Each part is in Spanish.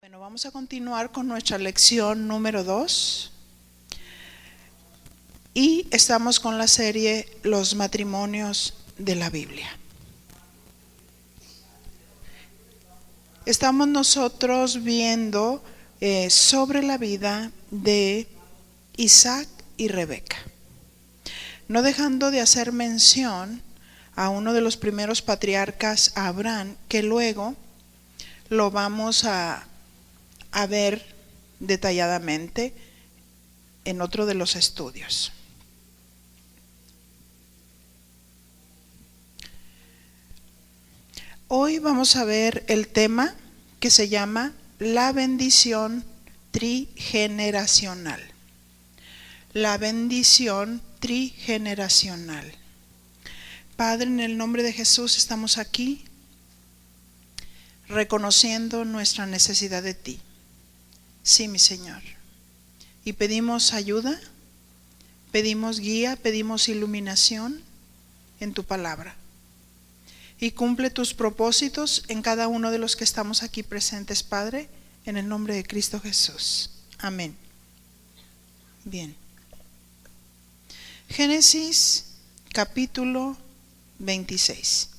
Bueno, vamos a continuar con nuestra lección número 2 y estamos con la serie Los matrimonios de la Biblia. Estamos nosotros viendo sobre la vida de Isaac y Rebeca, no dejando de hacer mención a uno de los primeros patriarcas, a Abraham, que luego lo vamos a ver detalladamente en otro de los estudios. Hoy vamos a ver el tema que se llama la bendición trigeneracional. La bendición trigeneracional. Padre, en el nombre de Jesús estamos aquí reconociendo nuestra necesidad de ti. Sí, mi Señor. Y pedimos ayuda, pedimos guía, pedimos iluminación en tu palabra. Y cumple tus propósitos en cada uno de los que estamos aquí presentes, Padre, en el nombre de Cristo Jesús. Amén. Bien. Génesis capítulo 26.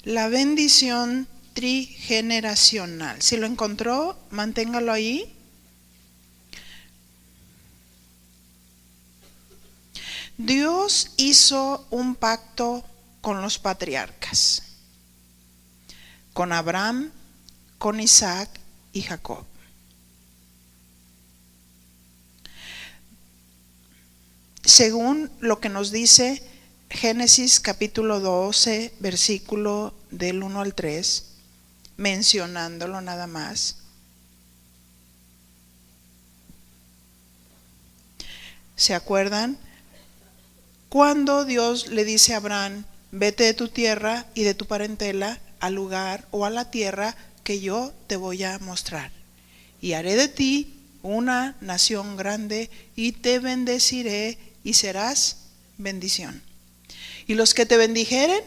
La bendición trigeneracional. Si lo encontró, manténgalo ahí. Dios hizo un pacto con los patriarcas, con Abraham, con Isaac y Jacob. Según lo que nos dice Génesis capítulo 12, versículo del 1 al 3, mencionándolo nada más. ¿Se acuerdan? Cuando Dios le dice a Abraham, vete de tu tierra y de tu parentela al lugar o a la tierra que yo te voy a mostrar. Y haré de ti una nación grande y te bendeciré y serás bendición. Y los que te bendijeren,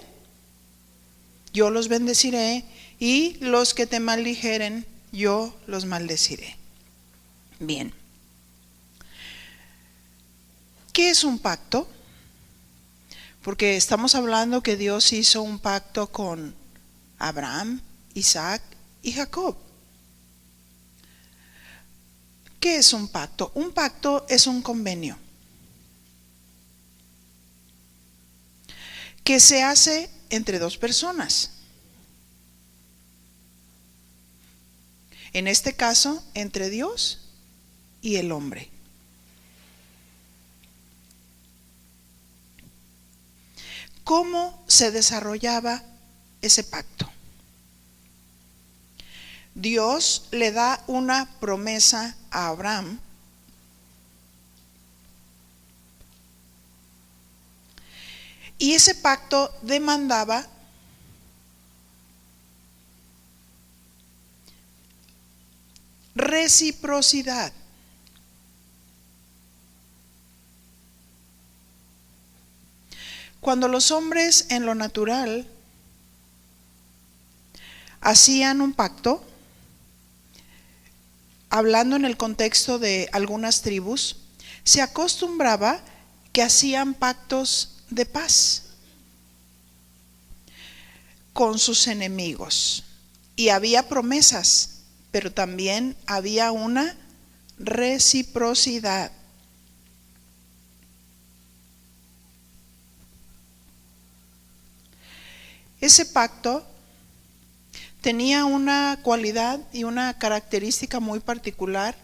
yo los bendeciré, y los que te maldijeren, yo los maldeciré. Bien. ¿Qué es un pacto? Porque estamos hablando que Dios hizo un pacto con Abraham, Isaac y Jacob. ¿Qué es un pacto? Un pacto es un convenio que se hace entre dos personas. En este caso, entre Dios y el hombre. ¿Cómo se desarrollaba ese pacto? Dios le da una promesa a Abraham y ese pacto demandaba reciprocidad. Cuando los hombres en lo natural hacían un pacto, hablando en el contexto de algunas tribus, se acostumbraba que hacían pactos de paz con sus enemigos. Y había promesas, pero también había una reciprocidad. Ese pacto tenía una cualidad y una característica muy particular,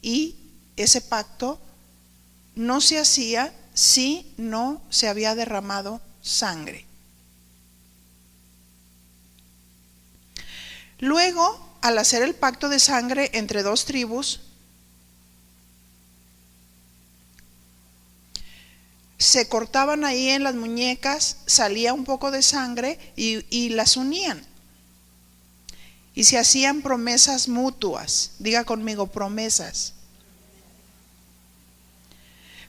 y ese pacto no se hacía si no se había derramado sangre. Luego, al hacer el pacto de sangre entre dos tribus, se cortaban ahí en las muñecas, salía un poco de sangre y las unían. y se hacían promesas mutuas. Diga conmigo, promesas.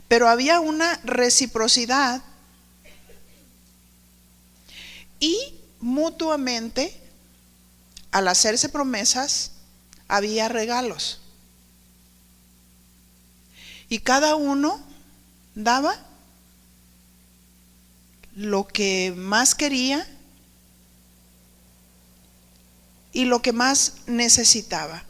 Pero había una reciprocidad y mutuamente, al hacerse promesas, había regalos. Y cada uno daba lo que más quería y lo que más necesitaba.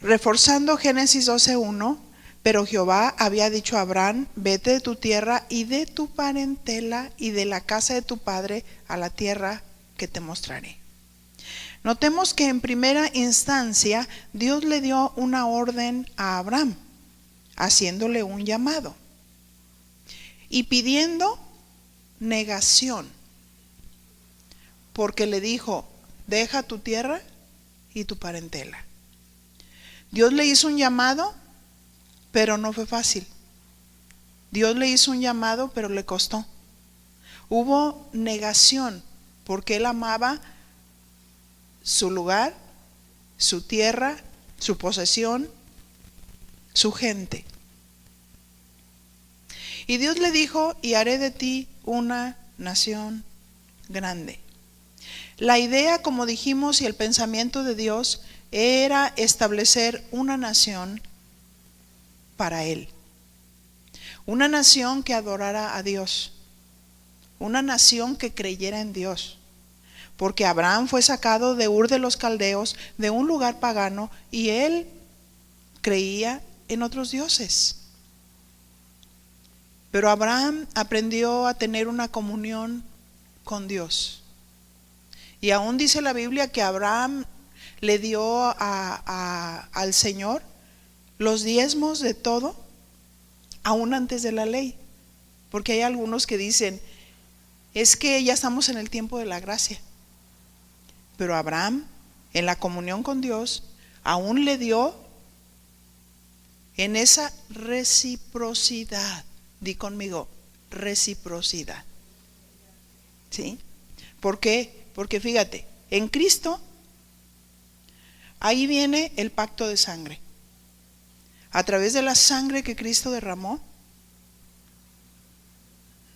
Reforzando Génesis 12:1, pero Jehová había dicho a Abraham: vete de tu tierra y de tu parentela y de la casa de tu padre a la tierra que te mostraré. Notemos que en primera instancia Dios le dio una orden a Abraham, haciéndole un llamado y pidiendo negación, porque le dijo: deja tu tierra y tu parentela. Dios le hizo un llamado, pero no fue fácil. Dios le hizo un llamado, pero le costó. Hubo negación, porque él amaba su lugar, su tierra, su posesión, su gente. Y Dios le dijo: y haré de ti una nación grande. La idea, como dijimos, y el pensamiento de Dios era establecer una nación para él. Una nación que adorara a Dios. Una nación que creyera en Dios. Porque Abraham fue sacado de Ur de los Caldeos, de un lugar pagano, y él creía en otros dioses. Pero Abraham aprendió a tener una comunión con Dios. Y aún dice la Biblia que Abraham le dio al Señor los diezmos de todo, aún antes de la ley. Porque hay algunos que dicen: es que ya estamos en el tiempo de la gracia. Pero Abraham, en la comunión con Dios, aún le dio en esa reciprocidad. Di conmigo, reciprocidad. ¿Sí? ¿Por qué? Porque fíjate, en Cristo, ahí viene el pacto de sangre. A través de la sangre que Cristo derramó,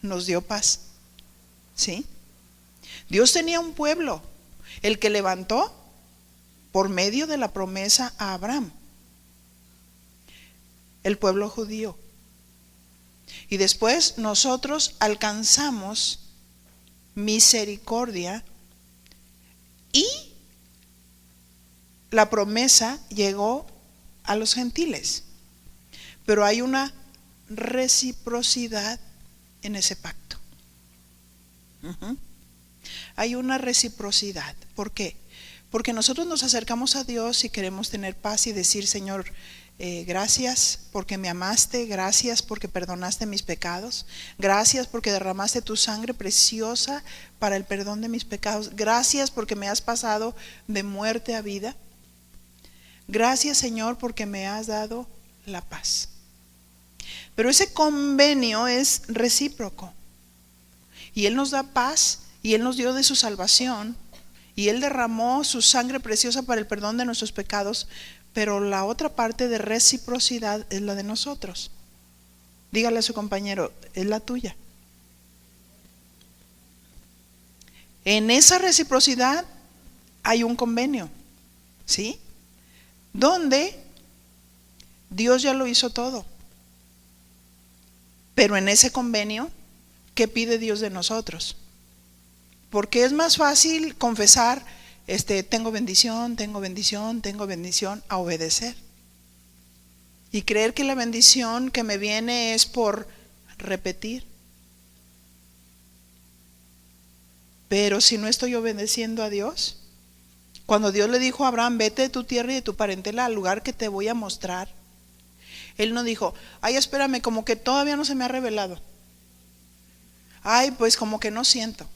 nos dio paz. ¿Sí? Dios tenía un pueblo, el que levantó por medio de la promesa a Abraham, el pueblo judío. Y después nosotros alcanzamos misericordia y la promesa llegó a los gentiles. Pero hay una reciprocidad en ese pacto. Hay una reciprocidad. ¿Por qué? Porque nosotros nos acercamos a Dios y queremos tener paz y decir: Señor, gracias porque me amaste, gracias porque perdonaste mis pecados, gracias porque derramaste tu sangre preciosa para el perdón de mis pecados, gracias porque me has pasado de muerte a vida, gracias, Señor, porque me has dado la paz. Pero ese convenio es recíproco y Él nos da paz y Él nos dio de su salvación y Él derramó su sangre preciosa para el perdón de nuestros pecados. Pero la otra parte de reciprocidad es la de nosotros. Dígale a su compañero: es la tuya. En esa reciprocidad hay un convenio, ¿sí? Donde Dios ya lo hizo todo. Pero en ese convenio, ¿qué pide Dios de nosotros? Porque es más fácil confesar: tengo bendición, tengo bendición, tengo bendición, a obedecer. Y creer que la bendición que me viene es por repetir. Pero si no estoy obedeciendo a Dios, cuando Dios le dijo a Abraham: vete de tu tierra y de tu parentela al lugar que te voy a mostrar, Él no dijo: ay, espérame, como que todavía no se me ha revelado. Ay, pues como que no siento.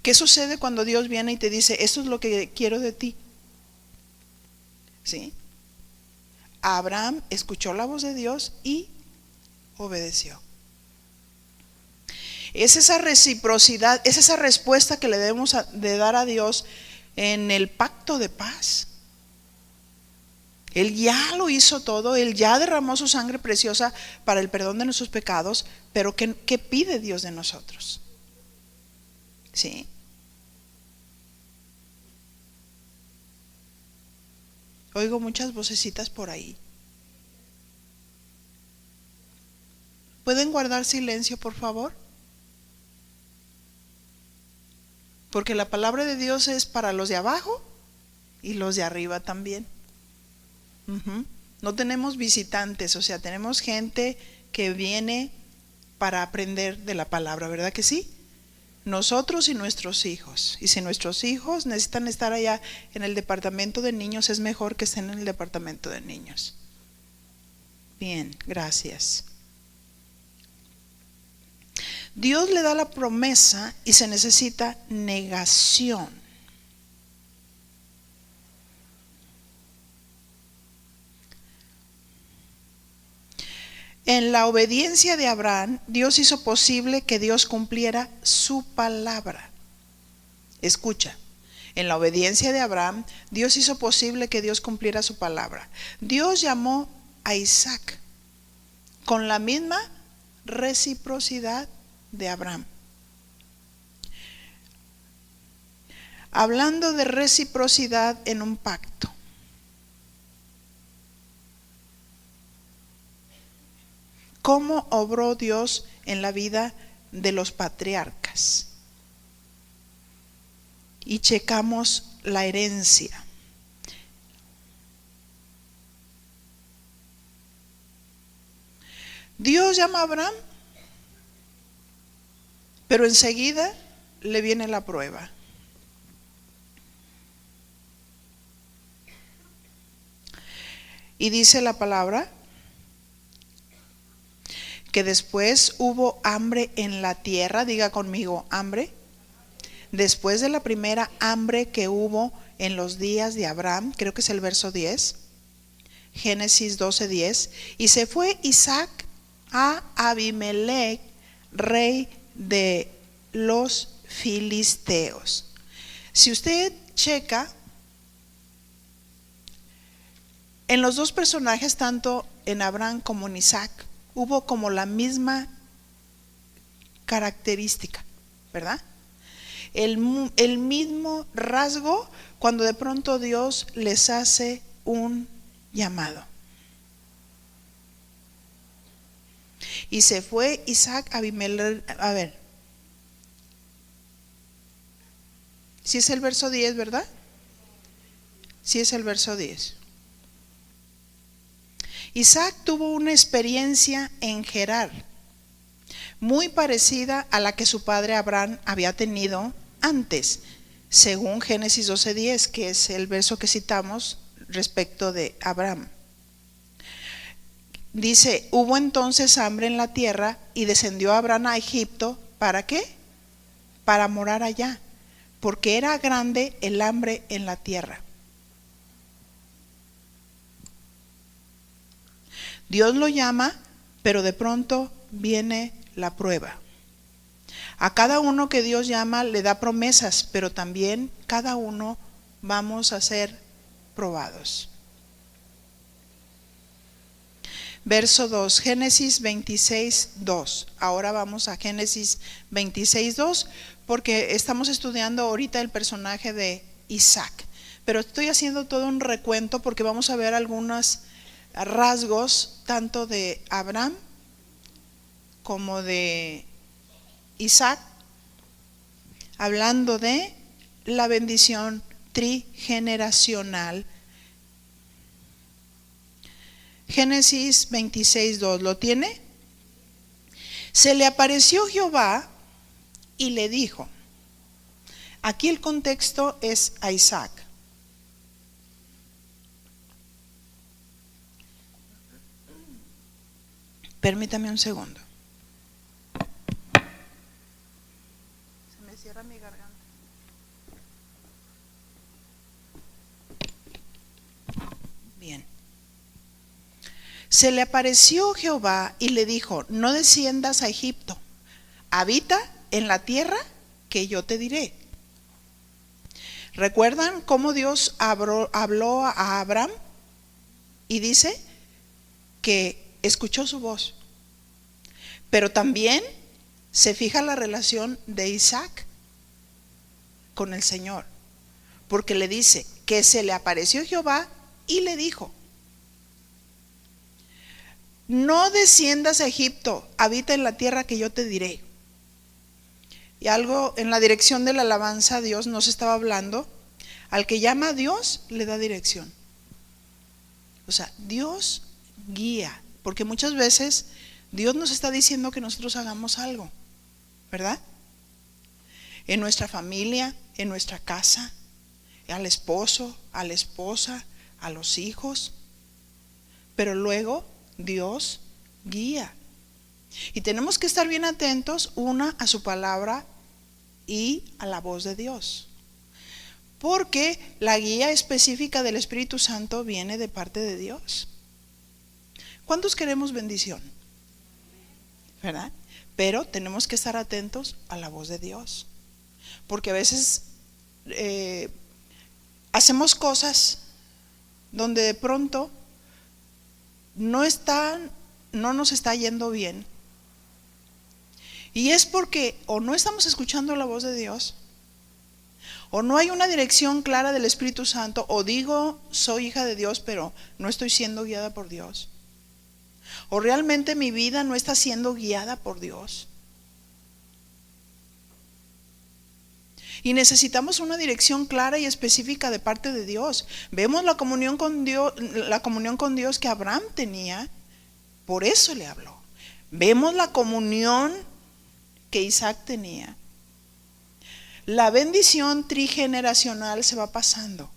¿Qué sucede cuando Dios viene y te dice: esto es lo que quiero de ti? ¿Sí? Abraham escuchó la voz de Dios y obedeció. Es esa reciprocidad, es esa respuesta que le debemos de dar a Dios en el pacto de paz. Él ya lo hizo todo, Él ya derramó su sangre preciosa para el perdón de nuestros pecados, pero ¿qué pide Dios de nosotros? ¿Sí? Oigo muchas vocecitas por ahí. ¿Pueden guardar silencio, por favor? Porque la palabra de Dios es para los de abajo y los de arriba también. No tenemos visitantes, o sea, tenemos gente que viene para aprender de la palabra, ¿verdad que sí? Nosotros y nuestros hijos. Y si nuestros hijos necesitan estar allá en el departamento de niños, es mejor que estén en el departamento de niños. Bien, gracias. Dios le da la promesa y se necesita negación. En la obediencia de Abraham, Dios hizo posible que Dios cumpliera su palabra. Escucha, en la obediencia de Abraham, Dios hizo posible que Dios cumpliera su palabra. Dios llamó a Isaac con la misma reciprocidad de Abraham. Hablando de reciprocidad en un pacto. ¿Cómo obró Dios en la vida de los patriarcas? Y checamos la herencia. Dios llama a Abraham, pero enseguida le viene la prueba. Y dice la palabra que después hubo hambre en la tierra. Diga conmigo, hambre. Después de la primera hambre que hubo en los días de Abraham, creo que es el verso 10, Génesis 12:10, y se fue Isaac a Abimelech, rey de los filisteos. Si usted checa, en los dos personajes, tanto en Abraham como en Isaac, hubo como la misma característica, ¿verdad? El mismo rasgo cuando de pronto Dios les hace un llamado. Y se fue Isaac a Abimelech. A ver, si es el verso 10, ¿verdad? Si es el verso 10. Isaac tuvo una experiencia en Gerar, muy parecida a la que su padre Abraham había tenido antes, según Génesis 12:10, que es el verso que citamos respecto de Abraham. Dice, hubo entonces hambre en la tierra y descendió Abraham a Egipto. ¿Para qué? Para morar allá, porque era grande el hambre en la tierra. Dios lo llama, pero de pronto viene la prueba. A cada uno que Dios llama le da promesas, pero también cada uno vamos a ser probados. Verso 2, Génesis 26:2. Ahora vamos a Génesis 26:2 porque estamos estudiando ahorita el personaje de Isaac. Pero estoy haciendo todo un recuento porque vamos a ver algunos rasgos tanto de Abraham como de Isaac, hablando de la bendición trigeneracional. Génesis 26:2, ¿lo tiene? Se le apareció Jehová y le dijo. Aquí el contexto es a Isaac. Permítame un segundo. Se me cierra mi garganta. Bien. Se le apareció Jehová y le dijo, no desciendas a Egipto, habita en la tierra que yo te diré. ¿Recuerdan cómo Dios habló a Abraham? Y dice que escuchó su voz. Pero también se fija la relación de Isaac con el Señor. Porque le dice que se le apareció Jehová y le dijo: no desciendas a Egipto, habita en la tierra que yo te diré. Y algo en la dirección de la alabanza, Dios nos estaba hablando. Al que llama a Dios, le da dirección. O sea, Dios guía. Porque muchas veces Dios nos está diciendo que nosotros hagamos algo, ¿verdad? En nuestra familia, en nuestra casa, al esposo, a la esposa, a los hijos. Pero luego Dios guía. Y tenemos que estar bien atentos, una, a su palabra y a la voz de Dios. Porque la guía específica del Espíritu Santo viene de parte de Dios. ¿Cuántos queremos bendición? ¿Verdad? Pero tenemos que estar atentos a la voz de Dios. Porque a veces hacemos cosas donde de pronto no nos está yendo bien. Y es porque o no estamos escuchando la voz de Dios, o no hay una dirección clara del Espíritu Santo, o digo soy hija de Dios pero no estoy siendo guiada por Dios, o realmente mi vida no está siendo guiada por Dios. Y necesitamos una dirección clara y específica de parte de Dios. Vemos la comunión con Dios que Abraham tenía, por eso le habló. Vemos la comunión que Isaac tenía. La bendición trigeneracional se va pasando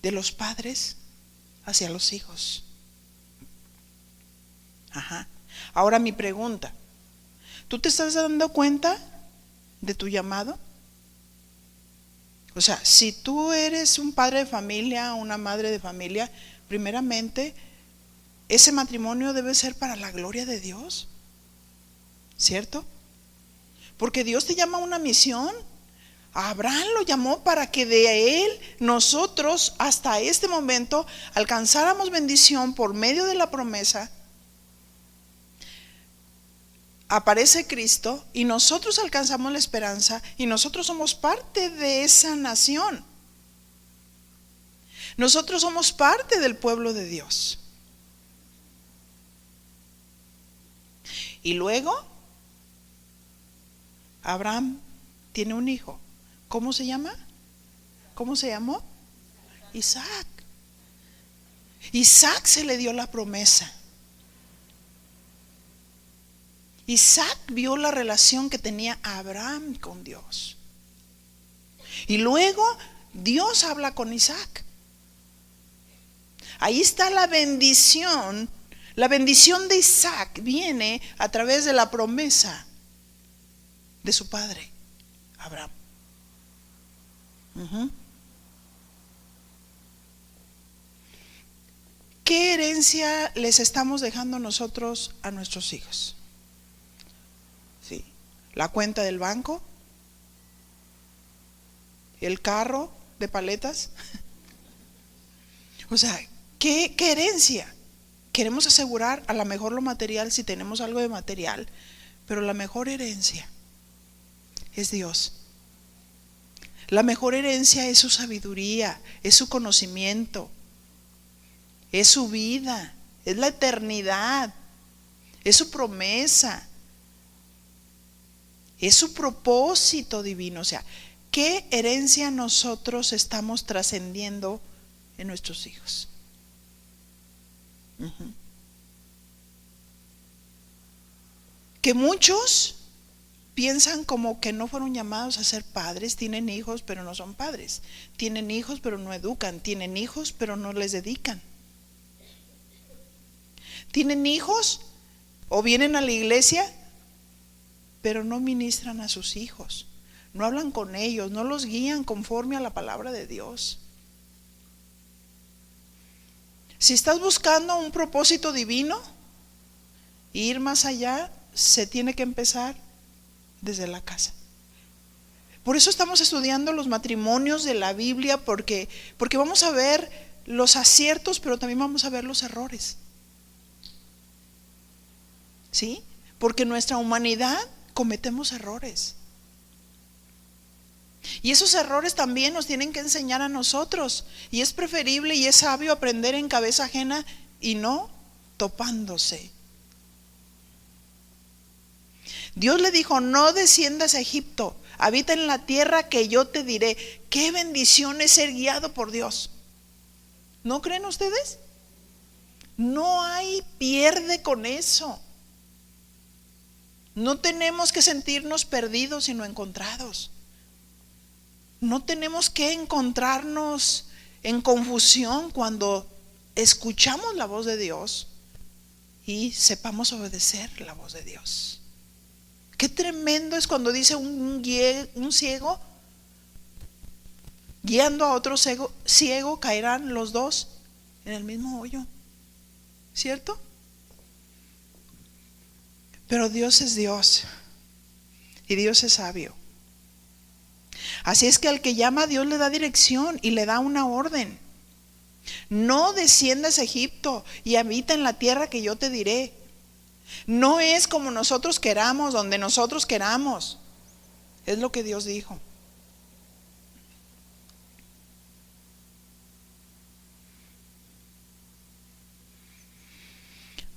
de los padres hacia los hijos. Ajá. Ahora mi pregunta: ¿tú te estás dando cuenta de tu llamado? O sea, si tú eres un padre de familia, una madre de familia, primeramente ese matrimonio debe ser para la gloria de Dios, ¿cierto? Porque Dios te llama a una misión. A Abraham lo llamó para que de él nosotros hasta este momento alcanzáramos bendición por medio de la promesa. Aparece Cristo y nosotros alcanzamos la esperanza y nosotros somos parte de esa nación. Nosotros somos parte del pueblo de Dios. Y luego Abraham tiene un hijo. ¿Cómo se llama? ¿Cómo se llamó? Isaac. Isaac se le dio la promesa. Isaac vio la relación que tenía Abraham con Dios. Y luego Dios habla con Isaac. Ahí está la bendición. La bendición de Isaac viene a través de la promesa de su padre, Abraham. ¿Qué herencia les estamos dejando nosotros a nuestros hijos? Sí, la cuenta del banco, el carro de paletas. O sea, ¿qué herencia? Queremos asegurar a lo mejor lo material, si tenemos algo de material, pero la mejor herencia es Dios. La mejor herencia es su sabiduría, es su conocimiento, es su vida, es la eternidad, es su promesa, es su propósito divino. O sea, ¿qué herencia nosotros estamos trascendiendo en nuestros hijos? Que muchos piensan como que no fueron llamados a ser padres. Tienen hijos pero no son padres, tienen hijos pero no educan, tienen hijos pero no les dedican, tienen hijos o vienen a la iglesia pero no ministran a sus hijos, no hablan con ellos, no los guían conforme a la palabra de Dios. Si estás buscando un propósito divino, ir más allá, se tiene que empezar desde la casa. Por eso estamos estudiando los matrimonios de la Biblia, porque vamos a ver los aciertos, pero también vamos a ver los errores. ¿Sí? Porque en nuestra humanidad cometemos errores. Y esos errores también nos tienen que enseñar a nosotros. Y es preferible y es sabio aprender en cabeza ajena y no topándose. Dios le dijo: no desciendas a Egipto, habita en la tierra que yo te diré. Qué bendición es ser guiado por Dios. ¿No creen ustedes? No hay pierde con eso. No tenemos que sentirnos perdidos, sino encontrados. No tenemos que encontrarnos en confusión cuando escuchamos la voz de Dios y sepamos obedecer la voz de Dios. Qué tremendo es cuando dice un ciego guiando a otro ciego, caerán los dos en el mismo hoyo. ¿Cierto? Pero Dios es Dios y Dios es sabio. Así es que al que llama a Dios le da dirección y le da una orden. No desciendas a Egipto y habita en la tierra que yo te diré. No es como nosotros queramos, donde nosotros queramos. Es lo que Dios dijo.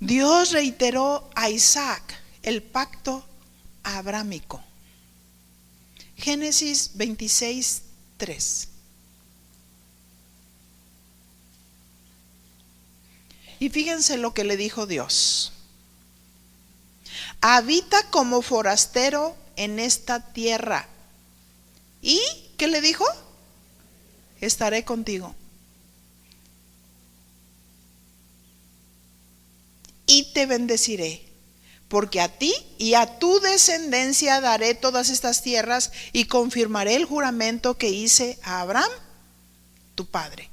Dios reiteró a Isaac el pacto abrámico. Génesis 26:3. Y fíjense lo que le dijo Dios: habita como forastero en esta tierra. ¿Y qué le dijo? Estaré contigo. Y te bendeciré, porque a ti y a tu descendencia daré todas estas tierras y confirmaré el juramento que hice a Abraham, tu padre.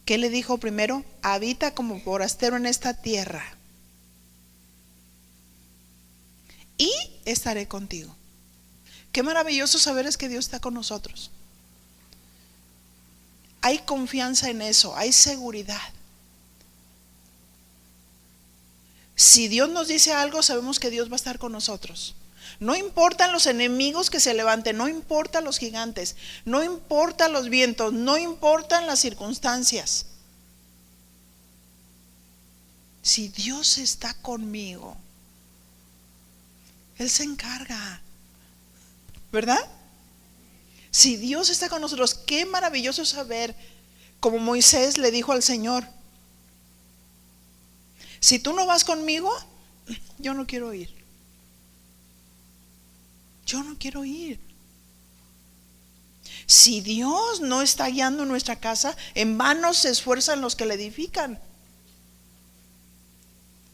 ¿Qué le dijo primero? Habita como forastero en esta tierra y estaré contigo. Qué maravilloso saber es que Dios está con nosotros. Hay confianza en eso, hay seguridad. Si Dios nos dice algo, sabemos que Dios va a estar con nosotros. No importan los enemigos que se levanten, no importan los gigantes, no importan los vientos, no importan las circunstancias. Si Dios está conmigo, Él se encarga, ¿verdad? Si Dios está con nosotros, qué maravilloso saber, como Moisés le dijo al Señor: si tú no vas conmigo, yo no quiero ir. Yo no quiero ir. Si Dios no está guiando nuestra casa, en vano se esfuerzan los que la edifican.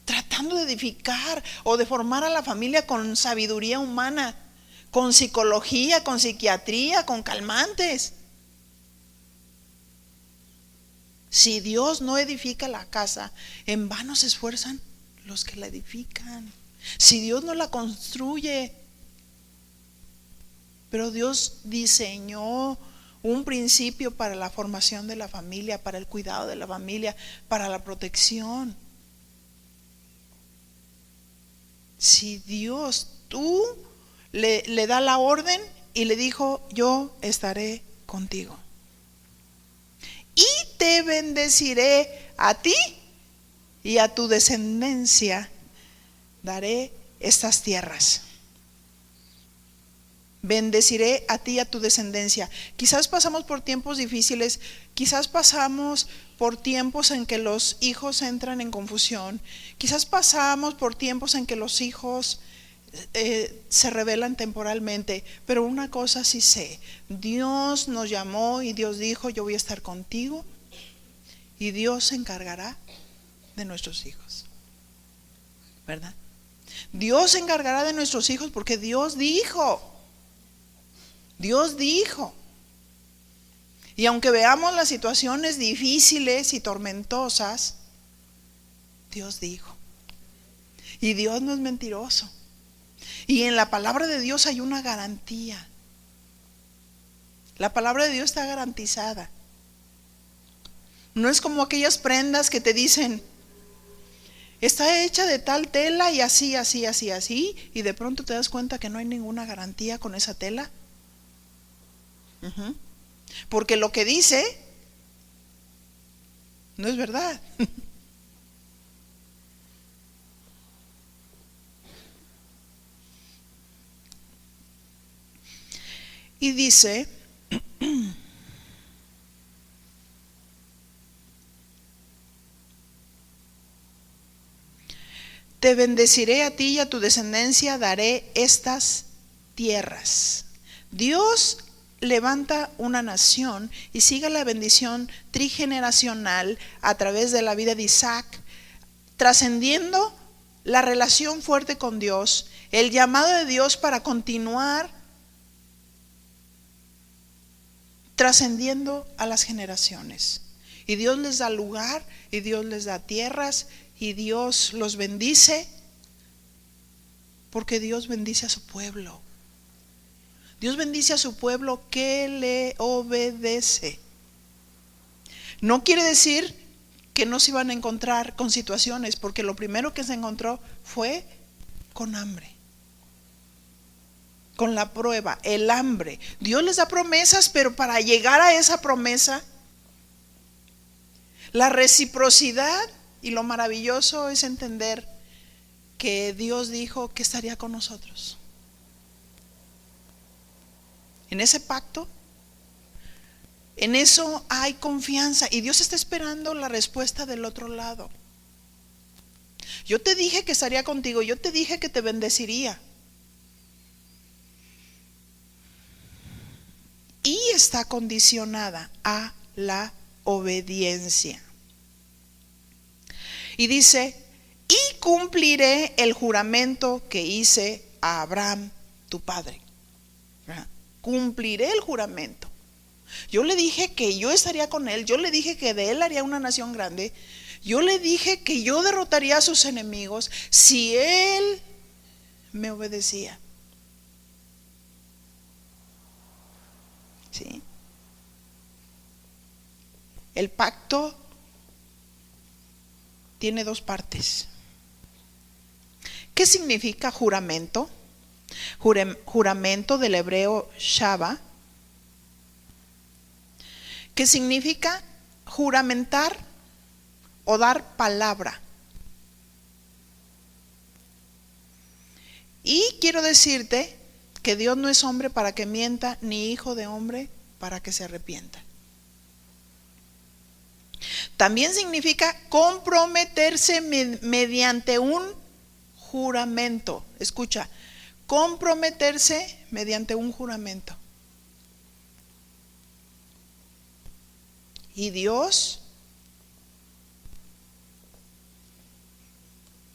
Tratando de edificar o de formar a la familia con sabiduría humana, con psicología, con psiquiatría, con calmantes. Si Dios no edifica la casa, en vano se esfuerzan los que la edifican. Si Dios no la construye, pero Dios diseñó un principio para la formación de la familia, para el cuidado de la familia, para la protección. Si Dios, tú le da la orden y le dijo: yo estaré contigo. Y te bendeciré a ti y a tu descendencia daré estas tierras. Bendeciré a ti y a tu descendencia. Quizás pasamos por tiempos difíciles, quizás pasamos por tiempos en que los hijos entran en confusión, quizás pasamos por tiempos en que los hijos se rebelan temporalmente, pero una cosa sí sé: Dios nos llamó y Dios dijo: yo voy a estar contigo, y Dios se encargará de nuestros hijos, ¿verdad? Dios se encargará de nuestros hijos porque Dios dijo. Dios dijo. Y aunque veamos las situaciones difíciles y tormentosas, Dios dijo. Y Dios no es mentiroso. Y en la palabra de Dios hay una garantía. La palabra de Dios está garantizada. No es como aquellas prendas que te dicen, está hecha de tal tela y así, así, así, así, y de pronto te das cuenta que no hay ninguna garantía con esa tela. Porque lo que dice no es verdad. Y dice, te bendeciré a ti y a tu descendencia daré estas tierras. Dios levanta una nación y sigue la bendición trigeneracional a través de la vida de Isaac, trascendiendo la relación fuerte con Dios, el llamado de Dios para continuar trascendiendo a las generaciones. Y Dios les da lugar, y Dios les da tierras, y Dios los bendice, porque Dios bendice a su pueblo. Dios bendice a su pueblo que le obedece. No quiere decir que no se iban a encontrar con situaciones, porque lo primero que se encontró fue con hambre, con la prueba, el hambre. Dios les da promesas, pero para llegar a esa promesa, la reciprocidad y lo maravilloso es entender que Dios dijo que estaría con nosotros. En ese pacto, en eso hay confianza y Dios está esperando la respuesta del otro lado. Yo te dije que estaría contigo, yo te dije que te bendeciría. Y está condicionada a la obediencia. Y dice, y cumpliré el juramento que hice a Abraham, tu padre. Cumpliré el juramento. Yo le dije que yo estaría con él, yo le dije que de él haría una nación grande, yo le dije que yo derrotaría a sus enemigos si él me obedecía. ¿Sí? El pacto tiene dos partes. ¿Qué significa juramento? Juramento del hebreo shava, que significa juramentar o dar palabra. Y quiero decirte que Dios no es hombre para que mienta, ni hijo de hombre para que se arrepienta. También significa comprometerse mediante un juramento. Escucha, comprometerse mediante un juramento. Y Dios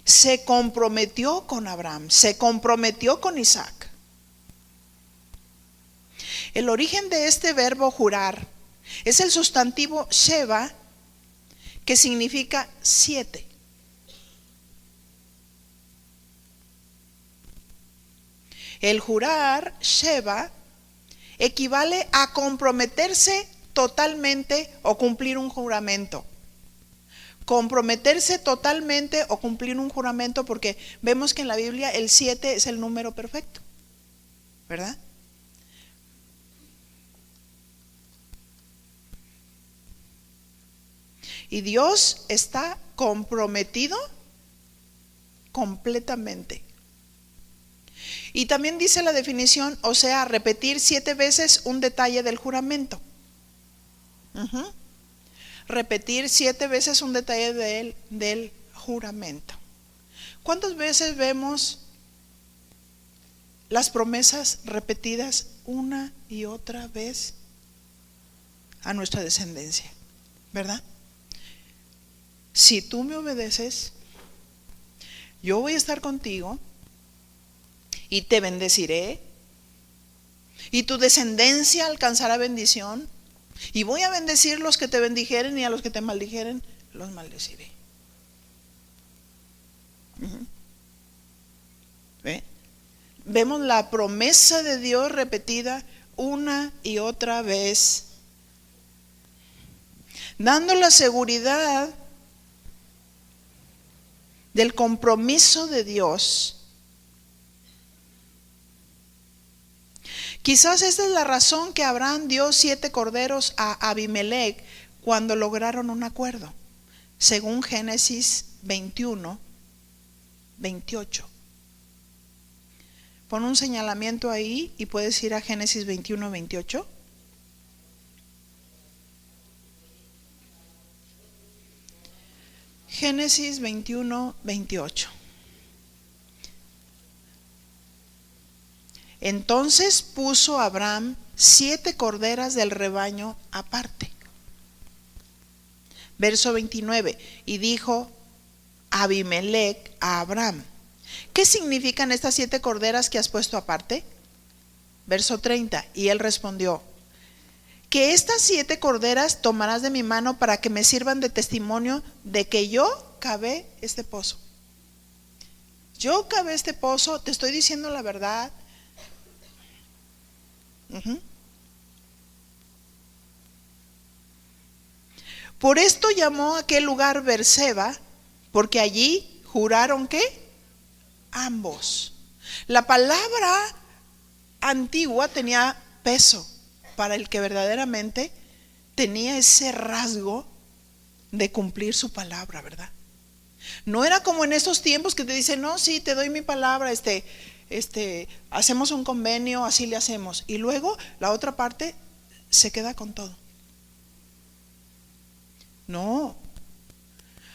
se comprometió con Abraham, se comprometió con Isaac. El origen de este verbo jurar es el sustantivo sheva, que significa 7. El jurar, sheva, equivale a comprometerse totalmente o cumplir un juramento. Comprometerse totalmente o cumplir un juramento, porque vemos que en la Biblia el 7 es el número perfecto, ¿verdad? Y Dios está comprometido completamente. Y también dice la definición, o sea, repetir 7 veces un detalle del juramento. Repetir 7 veces un detalle del juramento. ¿Cuántas veces vemos las promesas repetidas una y otra vez a nuestra descendencia? ¿Verdad? Si tú me obedeces, yo voy a estar contigo y te bendeciré, y tu descendencia alcanzará bendición, y voy a bendecir los que te bendijeren, y a los que te maldijeren los maldeciré. vemos la promesa de Dios repetida una y otra vez, dando la seguridad del compromiso de Dios. Quizás esta es la razón que Abraham dio 7 corderos a Abimelech cuando lograron un acuerdo, según Génesis 21, 28. Pon un señalamiento ahí y puedes ir a Génesis 21, 28. Génesis 21, 28. Entonces puso Abraham 7 corderas del rebaño aparte. Verso 29. Y dijo Abimelech a Abraham: ¿qué significan estas 7 corderas que has puesto aparte? Verso 30. Y él respondió: que estas 7 corderas tomarás de mi mano para que me sirvan de testimonio de que yo cavé este pozo. Yo cavé este pozo, te estoy diciendo la verdad. Por esto llamó aquel lugar Beerseba, porque allí juraron que ambos. La palabra antigua tenía peso para el que verdaderamente tenía ese rasgo de cumplir su palabra, ¿verdad? No era como en esos tiempos que te dicen: no, sí, te doy mi palabra, hacemos un convenio, así le hacemos, y luego la otra parte se queda con todo. No,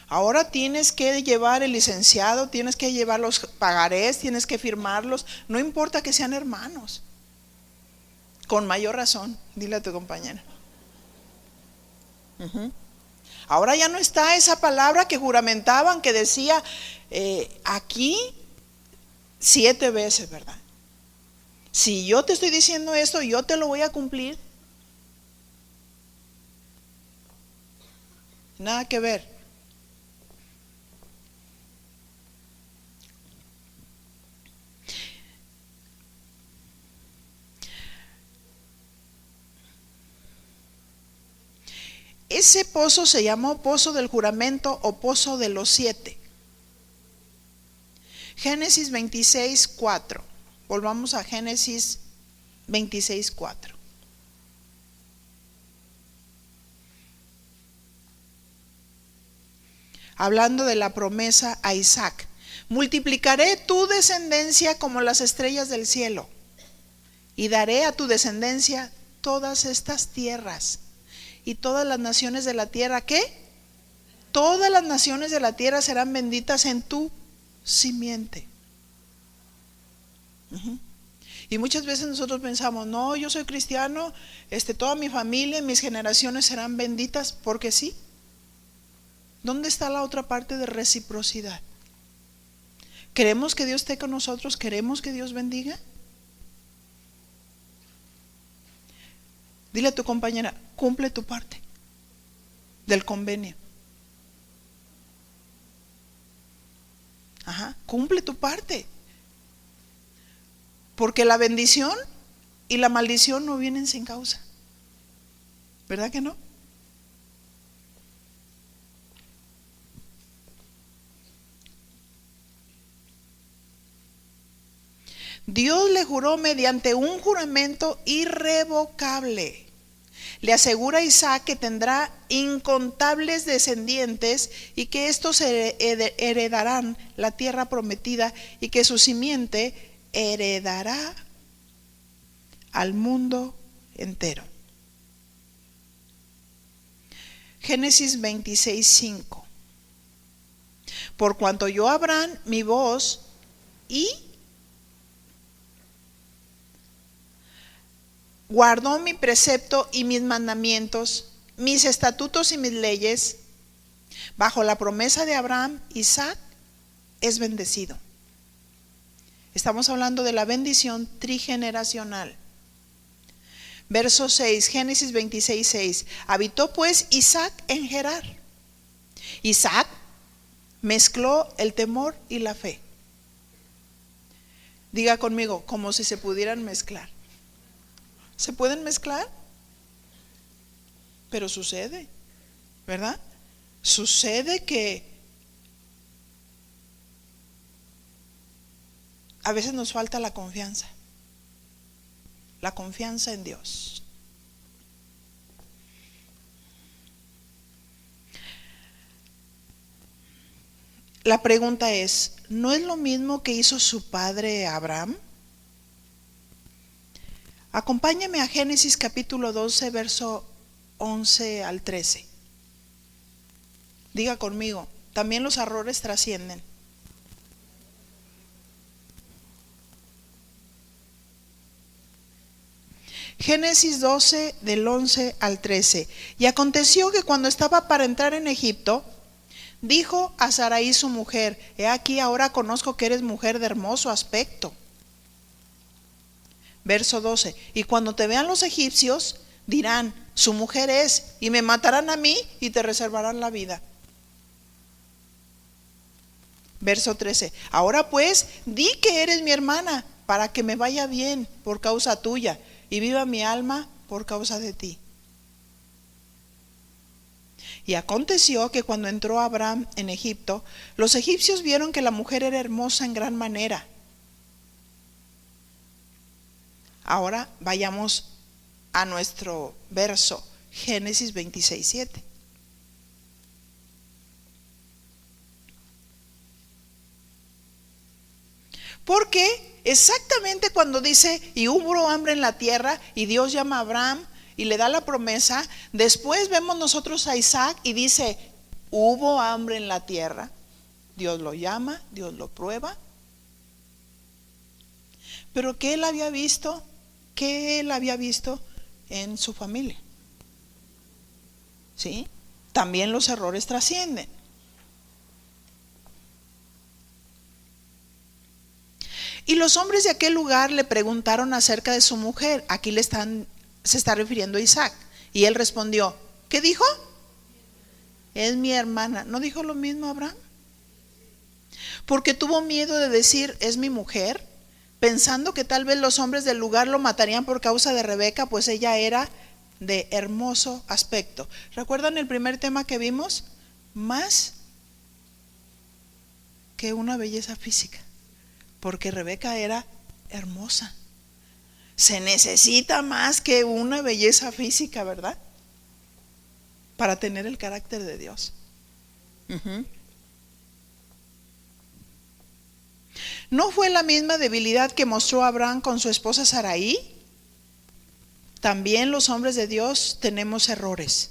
ahora tienes que llevar el licenciado, tienes que llevar los pagarés, tienes que firmarlos, no importa que sean hermanos. Con mayor razón, dile a tu compañera. Ahora ya no está esa palabra que juramentaban, que decía aquí 7 veces, ¿verdad? Si yo te estoy diciendo esto, yo te lo voy a cumplir. Nada que ver. Ese pozo se llamó pozo del juramento o pozo de los 7. Génesis 26, 4. Volvamos a Génesis 26, 4. Hablando de la promesa a Isaac: multiplicaré tu descendencia como las estrellas del cielo, y daré a tu descendencia todas estas tierras. Y todas las naciones de la tierra, ¿qué? Todas las naciones de la tierra serán benditas en tu simiente. Y muchas veces nosotros pensamos: no, yo soy cristiano, toda mi familia, mis generaciones serán benditas, porque sí. ¿Dónde está la otra parte de reciprocidad? ¿Queremos que Dios esté con nosotros? ¿Queremos que Dios bendiga? Dile a tu compañera: cumple tu parte del convenio. Cumple tu parte. Porque la bendición y la maldición no vienen sin causa. ¿Verdad que no? Dios le juró mediante un juramento irrevocable. Le asegura a Isaac que tendrá incontables descendientes y que estos heredarán la tierra prometida y que su simiente heredará al mundo entero. Génesis 26, 5. Por cuanto oyó Abraham mi voz y guardó mi precepto y mis mandamientos, mis estatutos y mis leyes, bajo la promesa de Abraham, Isaac es bendecido. Estamos hablando de la bendición trigeneracional. Verso 6, Génesis 26, 6. Habitó pues Isaac en Gerar. Isaac mezcló el temor y la fe. Diga conmigo, como si se pudieran mezclar. ¿Se pueden mezclar? Pero sucede, ¿verdad? Sucede que a veces nos falta la confianza en Dios. La pregunta es, ¿no es lo mismo que hizo su padre Abraham? Acompáñame a Génesis capítulo 12, verso 11 al 13. Diga conmigo, también los errores trascienden. Génesis 12 del 11 al 13. Y aconteció que cuando estaba para entrar en Egipto, dijo a Sarai su mujer: he aquí, ahora conozco que eres mujer de hermoso aspecto. Verso 12. Y cuando te vean los egipcios, dirán: su mujer es, y me matarán a mí y te reservarán la vida. Verso 13. Ahora pues, di que eres mi hermana, para que me vaya bien por causa tuya, y viva mi alma por causa de ti. Y aconteció que cuando entró Abraham en Egipto, los egipcios vieron que la mujer era hermosa en gran manera. Ahora vayamos a nuestro verso, Génesis 26, 7. Porque exactamente cuando dice, y hubo hambre en la tierra, y Dios llama a Abraham y le da la promesa, después vemos nosotros a Isaac y dice, hubo hambre en la tierra. Dios lo llama, Dios lo prueba. Pero ¿qué él había visto? ¿Qué él había visto en su familia? ¿Sí? También los errores trascienden. Y los hombres de aquel lugar le preguntaron acerca de su mujer. Aquí se está refiriendo a Isaac. Y él respondió, ¿qué dijo? Es mi hermana. ¿No dijo lo mismo Abraham? Porque tuvo miedo de decir, es mi mujer, pensando que tal vez los hombres del lugar lo matarían por causa de Rebeca, pues ella era de hermoso aspecto. ¿Recuerdan el primer tema que vimos? Más que una belleza física, porque Rebeca era hermosa. Se necesita más que una belleza física, ¿verdad? Para tener el carácter de Dios. ¿No fue la misma debilidad que mostró Abraham con su esposa Sarai? También los hombres de Dios tenemos errores.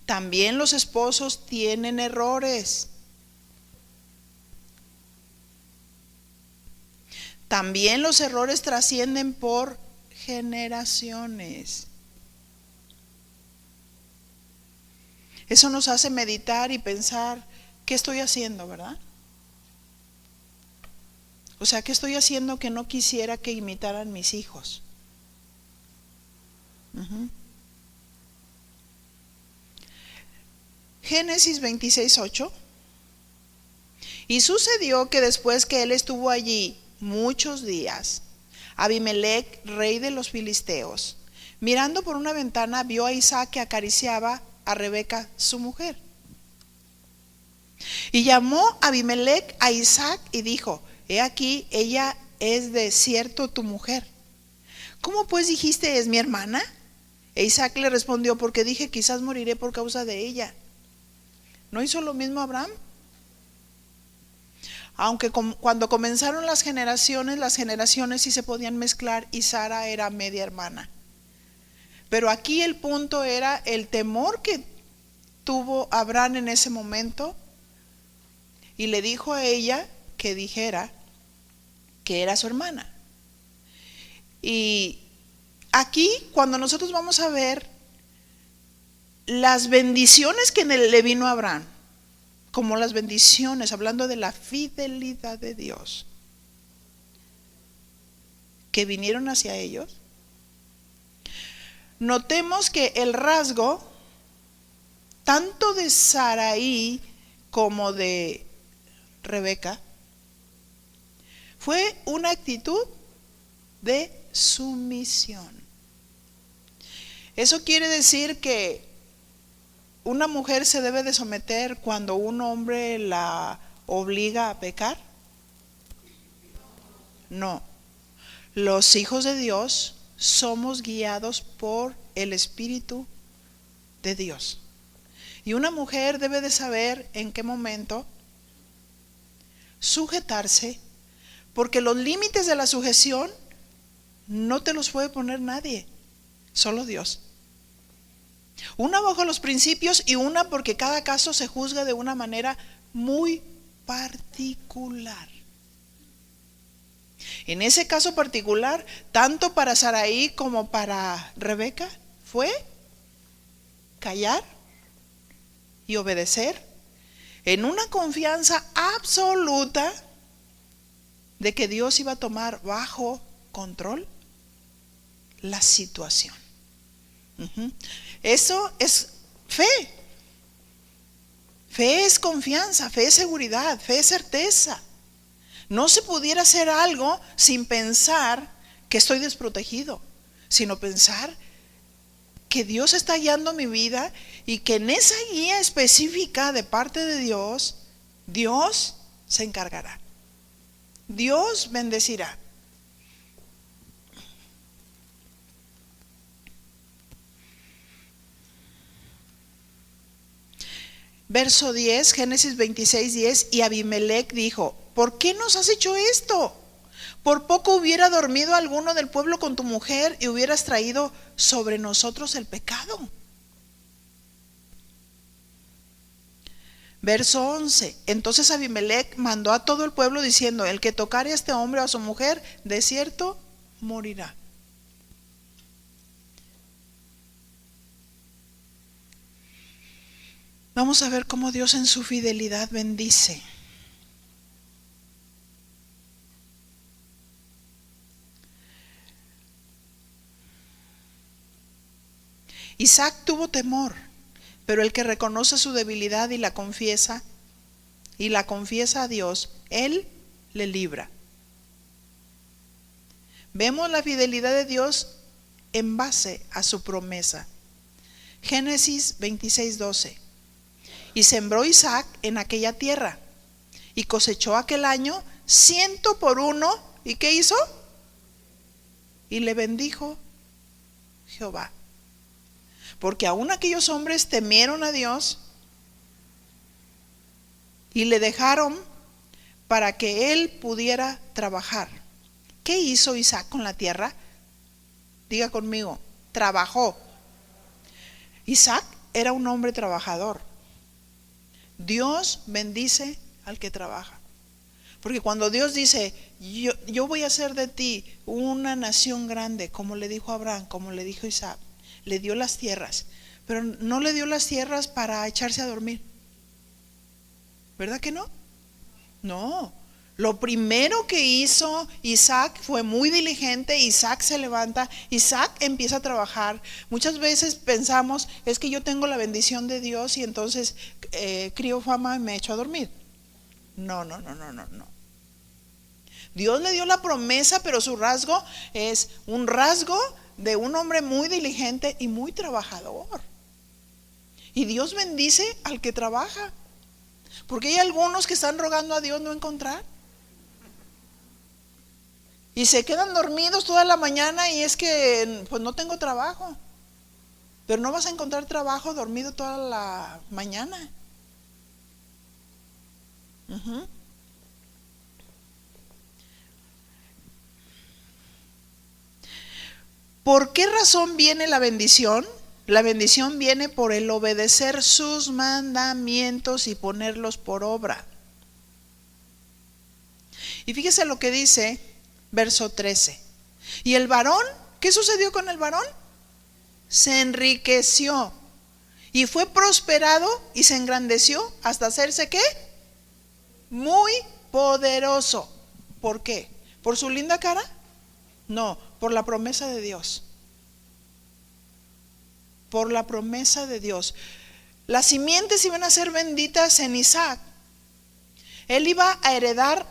También los esposos tienen errores. También los errores trascienden por generaciones. Eso nos hace meditar y pensar, ¿qué estoy haciendo, verdad? O sea, ¿qué estoy haciendo que no quisiera que imitaran mis hijos? Génesis 26, 8. Y sucedió que después que él estuvo allí muchos días, Abimelech, rey de los filisteos, mirando por una ventana, vio a Isaac que acariciaba a Rebeca, su mujer. Y llamó Abimelech a Isaac y dijo, he aquí, ella es de cierto tu mujer. ¿Cómo pues dijiste es mi hermana? E Isaac le respondió, porque dije, quizás moriré por causa de ella. ¿No hizo lo mismo Abraham? Aunque cuando comenzaron las generaciones sí se podían mezclar y Sara era media hermana. Pero aquí el punto era el temor que tuvo Abraham en ese momento, y le dijo a ella que dijera que era su hermana. Y aquí cuando nosotros vamos a ver las bendiciones que le vino a Abraham, como las bendiciones, hablando de la fidelidad de Dios, que vinieron hacia ellos, notemos que el rasgo tanto de Sarai como de Rebeca Fue una actitud de sumisión. Eso quiere decir que una mujer se debe de someter cuando un hombre la obliga a pecar. No. Los hijos de Dios somos guiados por el Espíritu de Dios. Y una mujer debe de saber en qué momento sujetarse, porque los límites de la sujeción no te los puede poner nadie, solo Dios. Una bajo los principios y una porque cada caso se juzga de una manera muy particular. En ese caso particular, tanto para Saraí como para Rebeca, fue callar y obedecer en una confianza absoluta de que Dios iba a tomar bajo control la situación. Eso es fe. Fe es confianza, fe es seguridad, fe es certeza. No se pudiera hacer algo sin pensar que estoy desprotegido, sino pensar que Dios está guiando mi vida y que en esa guía específica de parte de Dios, Dios se encargará. Dios bendecirá. Verso 10, Génesis 26:10, y Abimelec dijo: ¿por qué nos has hecho esto? Por poco hubiera dormido alguno del pueblo con tu mujer y hubieras traído sobre nosotros el pecado. Verso 11, entonces Abimelec mandó a todo el pueblo diciendo: el que tocare a este hombre o a su mujer, de cierto morirá. Vamos a ver cómo Dios en su fidelidad bendice. Isaac tuvo temor, pero el que reconoce su debilidad y la confiesa a Dios, Él le libra. Vemos la fidelidad de Dios en base a su promesa. Génesis 26:12. Y sembró Isaac en aquella tierra y cosechó aquel año 100 por 1. ¿Y qué hizo? Y le bendijo Jehová. Porque aún aquellos hombres temieron a Dios y le dejaron para que él pudiera trabajar. ¿Qué hizo Isaac con la tierra? Diga conmigo, trabajó. Isaac era un hombre trabajador. Dios bendice al que trabaja. Porque cuando Dios dice: yo voy a hacer de ti una nación grande, como le dijo a Abraham, como le dijo a Isaac, le dio las tierras, pero no le dio las tierras para echarse a dormir. ¿Verdad que no? No. Lo primero que hizo Isaac fue muy diligente. Isaac se levanta, Isaac empieza a trabajar. Muchas veces pensamos: es que yo tengo la bendición de Dios y entonces crío fama y me echo a dormir. No. Dios le dio la promesa, pero su rasgo es un rasgo de un hombre muy diligente y muy trabajador. Y Dios bendice al que trabaja, porque hay algunos que están rogando a Dios no encontrar y se quedan dormidos toda la mañana, y es que pues no tengo trabajo. Pero no vas a encontrar trabajo dormido toda la mañana. ¿Por qué razón viene la bendición? La bendición viene por el obedecer sus mandamientos y ponerlos por obra. Y fíjese lo que dice verso 13. Y el varón, ¿qué sucedió con el varón? Se enriqueció y fue prosperado y se engrandeció hasta hacerse ¿qué? Muy poderoso. ¿Por qué? ¿Por su linda cara? No, por la promesa de Dios. Por la promesa de Dios. Las simientes iban a ser benditas en Isaac. Él iba a heredar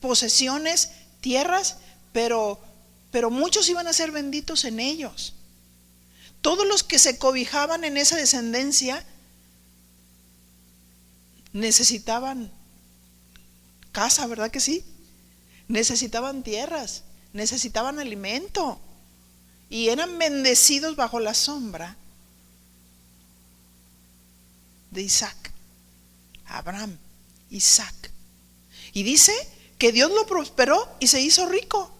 posesiones, tierras, pero muchos iban a ser benditos en ellos. Todos los que se cobijaban en esa descendencia necesitaban casa, ¿verdad que sí? Necesitaban tierras, necesitaban alimento y eran bendecidos bajo la sombra de Isaac, Abraham, Isaac. Y dice que Dios lo prosperó y se hizo rico.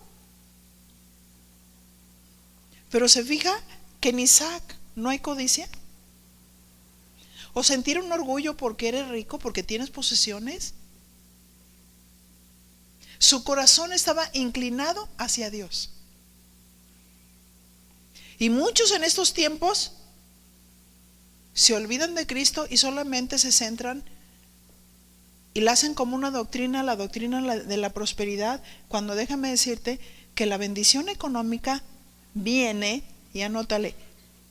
Pero se fija que en Isaac no hay codicia o sentir un orgullo porque eres rico, porque tienes posesiones. Su corazón estaba inclinado hacia Dios. Y muchos en estos tiempos se olvidan de Cristo y solamente se centran y la hacen como una doctrina, la doctrina de la prosperidad, cuando déjame decirte que la bendición económica viene, y anótale,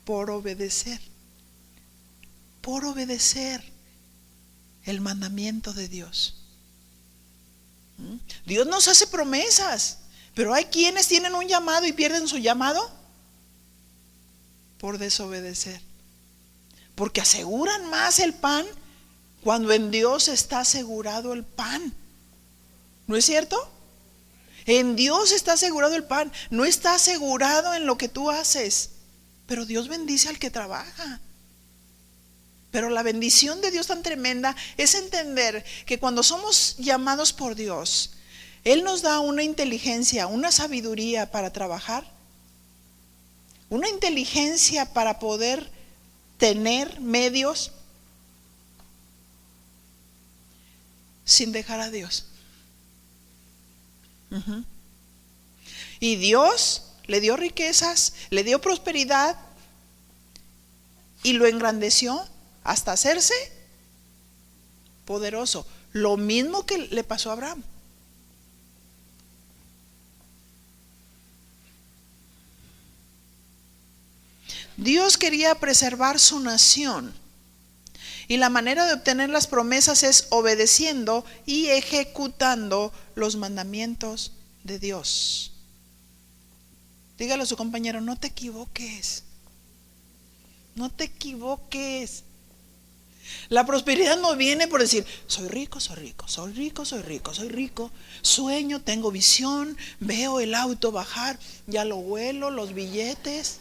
por obedecer el mandamiento de Dios. Dios nos hace promesas, pero hay quienes tienen un llamado y pierden su llamado por desobedecer, porque aseguran más el pan cuando en Dios está asegurado el pan. ¿No es cierto? En Dios está asegurado el pan, no está asegurado en lo que tú haces. Pero Dios bendice al que trabaja. Pero la bendición de Dios tan tremenda es entender que cuando somos llamados por Dios, Él nos da una inteligencia, una sabiduría para trabajar, una inteligencia para poder tener medios sin dejar a Dios. Y Dios le dio riquezas, le dio prosperidad y lo engrandeció hasta hacerse poderoso. Lo mismo que le pasó a Abraham. Dios quería preservar su nación y la manera de obtener las promesas es obedeciendo y ejecutando los mandamientos de Dios. Dígale a su compañero, no te equivoques. No te equivoques. La prosperidad no viene por decir, soy rico, soy rico, soy rico, soy rico, soy rico. Sueño, tengo visión, veo el auto bajar, ya lo huelo, los billetes.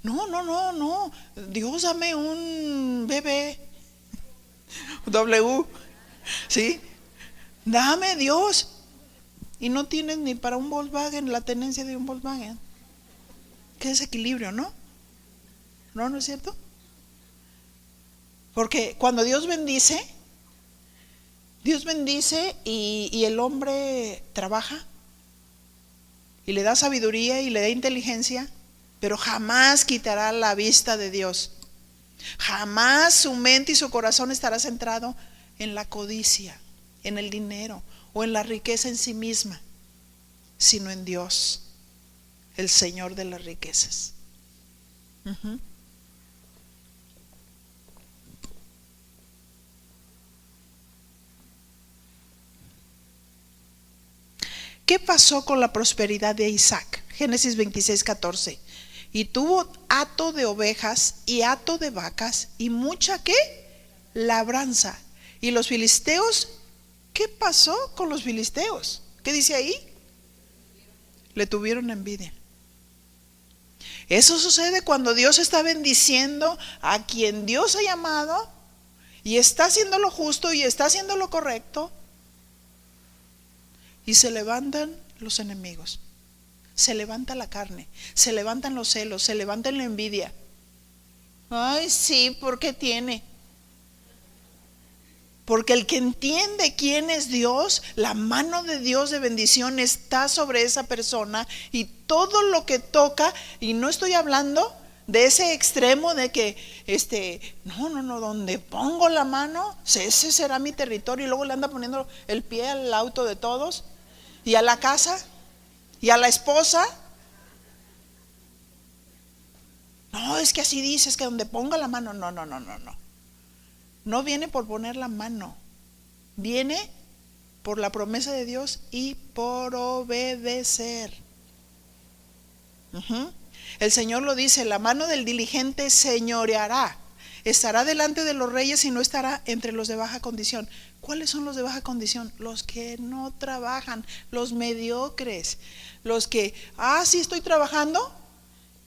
No. Dios, dame un bebé. W. ¿Sí? Dame Dios. Y no tienes ni para un Volkswagen la tenencia de un Volkswagen. Qué desequilibrio, ¿no? ¿No es cierto? Porque cuando Dios bendice y el hombre trabaja y le da sabiduría y le da inteligencia, pero jamás quitará la vista de Dios. Jamás su mente y su corazón estará centrado en la codicia, en el dinero o en la riqueza en sí misma, sino en Dios, el Señor de las riquezas. ¿Qué pasó con la prosperidad de Isaac? Génesis 26:14. Y tuvo hato de ovejas y hato de vacas y mucha ¿qué? Labranza. Y los filisteos, ¿qué pasó con los filisteos? ¿Qué dice ahí? Le tuvieron envidia. Eso sucede cuando Dios está bendiciendo a quien Dios ha llamado y está haciendo lo justo y está haciendo lo correcto. Y se levantan los enemigos, se levanta la carne, se levantan los celos, se levanta la envidia. Ay, sí, ¿por qué tiene? Porque el que entiende quién es Dios, la mano de Dios de bendición está sobre esa persona y todo lo que toca, y no estoy hablando de ese extremo de que no, donde pongo la mano, ese será mi territorio, y luego le anda poniendo el pie al auto de todos y a la casa y a la esposa. No, es que así dices, que donde ponga la mano. No, no, no, no, no. No viene por poner la mano. Viene por la promesa de Dios y por obedecer. El Señor lo dice: la mano del diligente señoreará, estará delante de los reyes y no estará entre los de baja condición. ¿Cuáles son los de baja condición? Los que no trabajan, los mediocres, los que, sí estoy trabajando,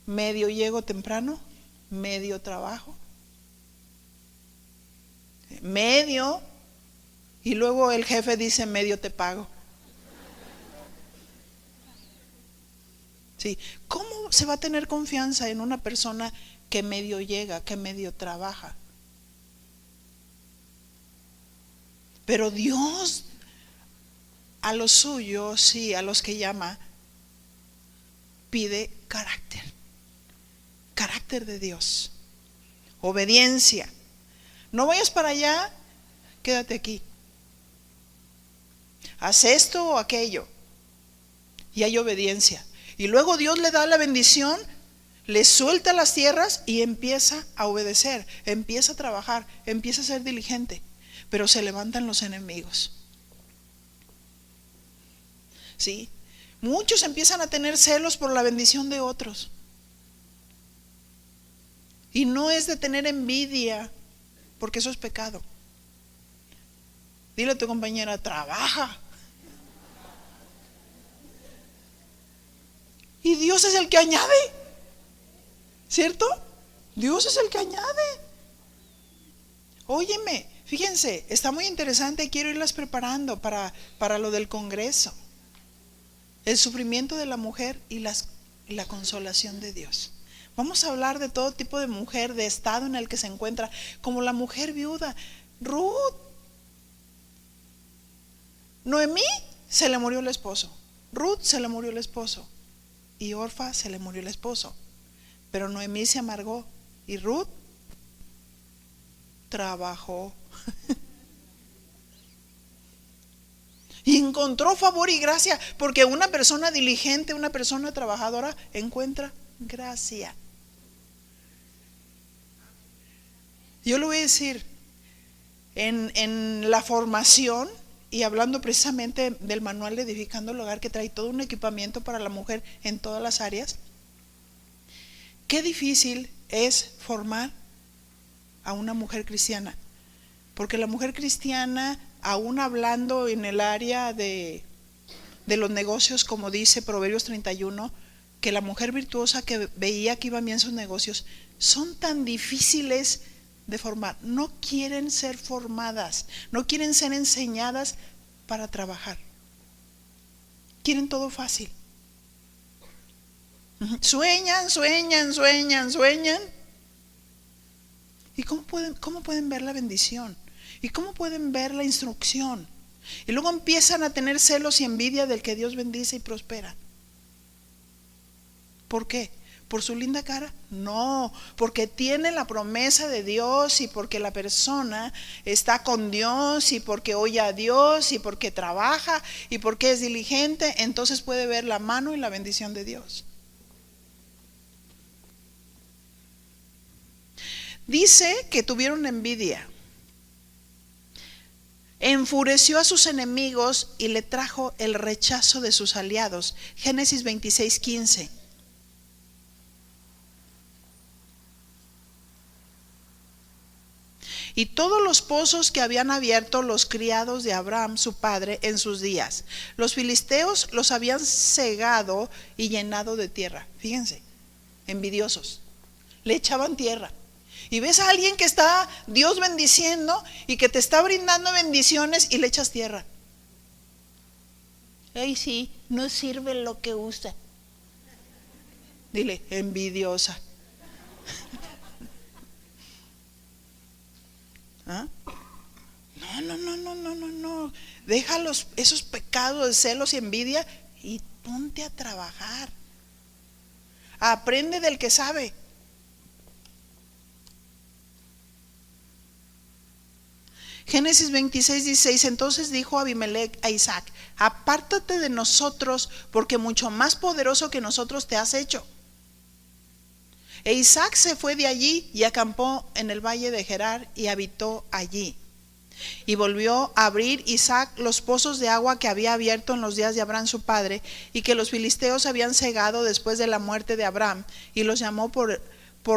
medio llego temprano, medio trabajo, medio, y luego el jefe dice: medio te pago. Sí. ¿Cómo se va a tener confianza en una persona que medio llega, que medio trabaja? Pero Dios a los suyos, sí, a los que llama, pide carácter. Carácter de Dios. Obediencia. No vayas para allá, quédate aquí. Haz esto o aquello. Y hay obediencia. Y luego Dios le da la bendición, le suelta las tierras y empieza a obedecer, empieza a trabajar, empieza a ser diligente. Pero se levantan los enemigos. ¿Sí? Muchos empiezan a tener celos por la bendición de otros. Y no es de tener envidia, porque eso es pecado. Dile a tu compañera: trabaja. Y Dios es el que añade, ¿cierto? Dios es el que añade. Óyeme, fíjense, está muy interesante. Quiero irlas preparando para lo del Congreso. El sufrimiento de la mujer y la consolación de Dios. Vamos a hablar de todo tipo de mujer, de estado en el que se encuentra, como la mujer viuda, Ruth. Noemí se le murió el esposo, Ruth se le murió el esposo y Orfa se le murió el esposo. Pero Noemí se amargó y Ruth trabajó y encontró favor y gracia, porque una persona diligente, una persona trabajadora encuentra gracia. Yo le voy a decir, en la formación, y hablando precisamente del manual de Edificando el Hogar, que trae todo un equipamiento para la mujer en todas las áreas, qué difícil es formar a una mujer cristiana, porque la mujer cristiana, aún hablando en el área de los negocios, como dice Proverbios 31, que la mujer virtuosa que veía que iban bien sus negocios, son tan difíciles de formar. No quieren ser formadas, no quieren ser enseñadas para trabajar. Quieren todo fácil. Sueñan. ¿Y cómo pueden ver la bendición? ¿Y cómo pueden ver la instrucción? Y luego empiezan a tener celos y envidia del que Dios bendice y prospera. ¿Por qué? ¿Por su linda cara? No, porque tiene la promesa de Dios y porque la persona está con Dios y porque oye a Dios y porque trabaja y porque es diligente, entonces puede ver la mano y la bendición de Dios. Dice que tuvieron envidia. Enfureció a sus enemigos y le trajo el rechazo de sus aliados. Génesis 26:15. Y todos los pozos que habían abierto los criados de Abraham su padre en sus días, los filisteos los habían cegado y llenado de tierra. Fíjense, envidiosos, le echaban tierra. Y ves a alguien que está Dios bendiciendo y que te está brindando bendiciones y le echas tierra. Ay, sí, no sirve lo que usa. Dile: envidiosa. ¿Ah? No. Deja esos pecados de celos y envidia y ponte a trabajar. Aprende del que sabe. Génesis 26:16. Entonces dijo Abimelech a Isaac: apártate de nosotros, porque mucho más poderoso que nosotros te has hecho. E Isaac se fue de allí y acampó en el valle de Gerar y habitó allí. Y volvió a abrir Isaac los pozos de agua que había abierto en los días de Abraham su padre, y que los filisteos habían cegado después de la muerte de Abraham, y los llamó por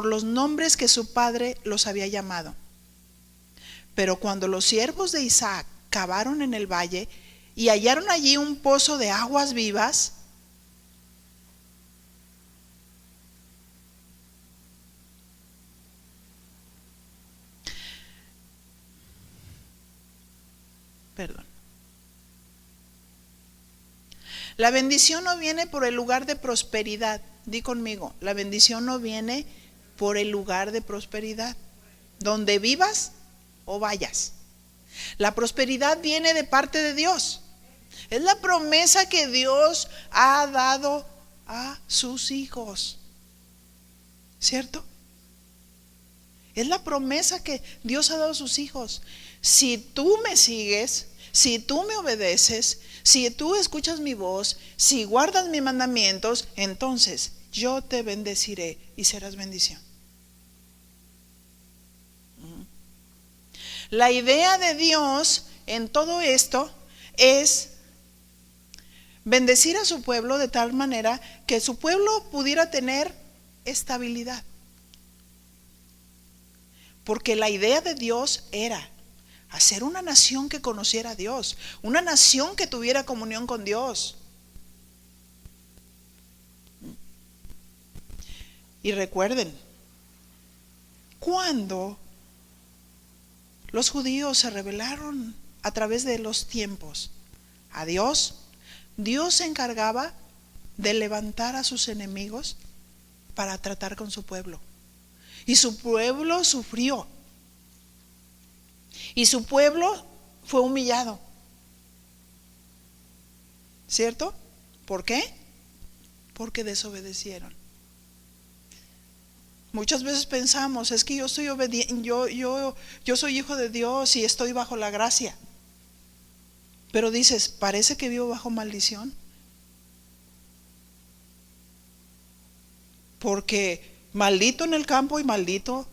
los nombres que su padre los había llamado. Pero cuando los siervos de Isaac cavaron en el valle y hallaron allí un pozo de aguas vivas, la bendición no viene por el lugar de prosperidad. Di conmigo, la bendición no viene por el lugar de prosperidad, donde vivas o vayas. La prosperidad viene de parte de Dios. Es la promesa que Dios ha dado a sus hijos, ¿cierto? Es la promesa que Dios ha dado a sus hijos. Si tú me sigues, si tú me obedeces, si tú escuchas mi voz, si guardas mis mandamientos, entonces yo te bendeciré y serás bendición. La idea de Dios en todo esto es bendecir a su pueblo de tal manera que su pueblo pudiera tener estabilidad. Porque la idea de Dios era hacer una nación que conociera a Dios, una nación que tuviera comunión con Dios. Y recuerden, cuando los judíos se rebelaron a través de los tiempos a Dios, Dios se encargaba de levantar a sus enemigos para tratar con su pueblo. Y su pueblo sufrió. Y su pueblo fue humillado. ¿Cierto? ¿Por qué? Porque desobedecieron. Muchas veces pensamos, es que yo soy obediente, yo soy hijo de Dios y estoy bajo la gracia. Pero dices, parece que vivo bajo maldición. Porque maldito en el campo y maldito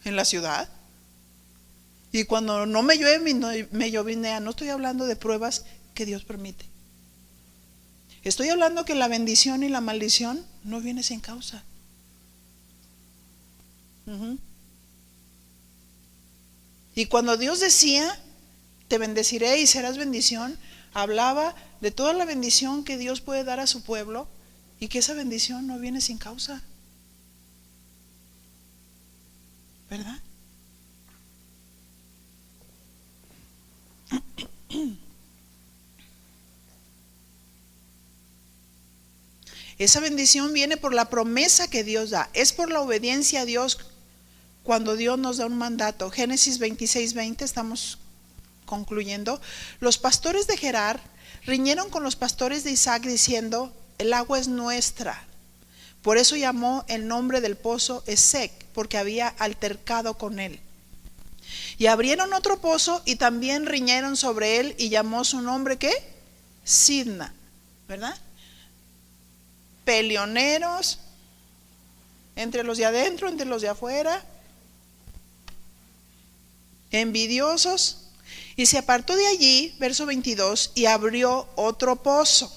en la ciudad. Y cuando no me llueve, me llovinea. No estoy hablando de pruebas que Dios permite. Estoy hablando que la bendición y la maldición no viene sin causa. Y cuando Dios decía, te bendeciré y serás bendición, hablaba de toda la bendición que Dios puede dar a su pueblo y que esa bendición no viene sin causa. ¿Verdad? Esa bendición viene por la promesa que Dios da. Es por la obediencia a Dios cuando Dios nos da un mandato. Génesis 26:20, estamos concluyendo. Los pastores de Gerar riñeron con los pastores de Isaac diciendo, el agua es nuestra. Por eso llamó el nombre del pozo Esek, porque había altercado con él. Y abrieron otro pozo y también riñeron sobre él y llamó su nombre, ¿qué? Sidna, ¿verdad? Peleoneros, entre los de adentro, entre los de afuera, envidiosos. Y se apartó de allí, verso 22, y abrió otro pozo.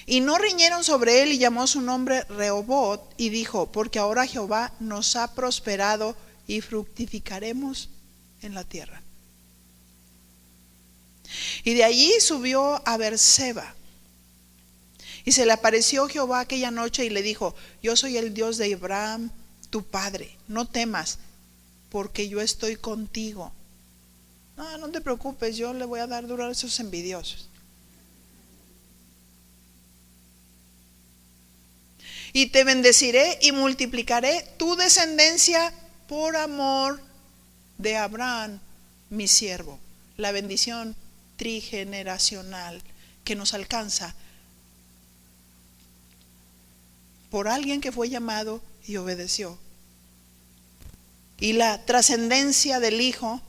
Y no riñeron sobre él y llamó su nombre Rehobot y dijo, porque ahora Jehová nos ha prosperado y fructificaremos en la tierra. Y de allí subió a Beerseba. Y se le apareció Jehová aquella noche y le dijo, yo soy el Dios de Abraham, tu padre, no temas, porque yo estoy contigo. No te preocupes, yo le voy a dar duro a esos envidiosos. Y te bendeciré y multiplicaré tu descendencia por amor de Abraham, mi siervo. La bendición trigeneracional que nos alcanza por alguien que fue llamado y obedeció. Y la trascendencia del Hijo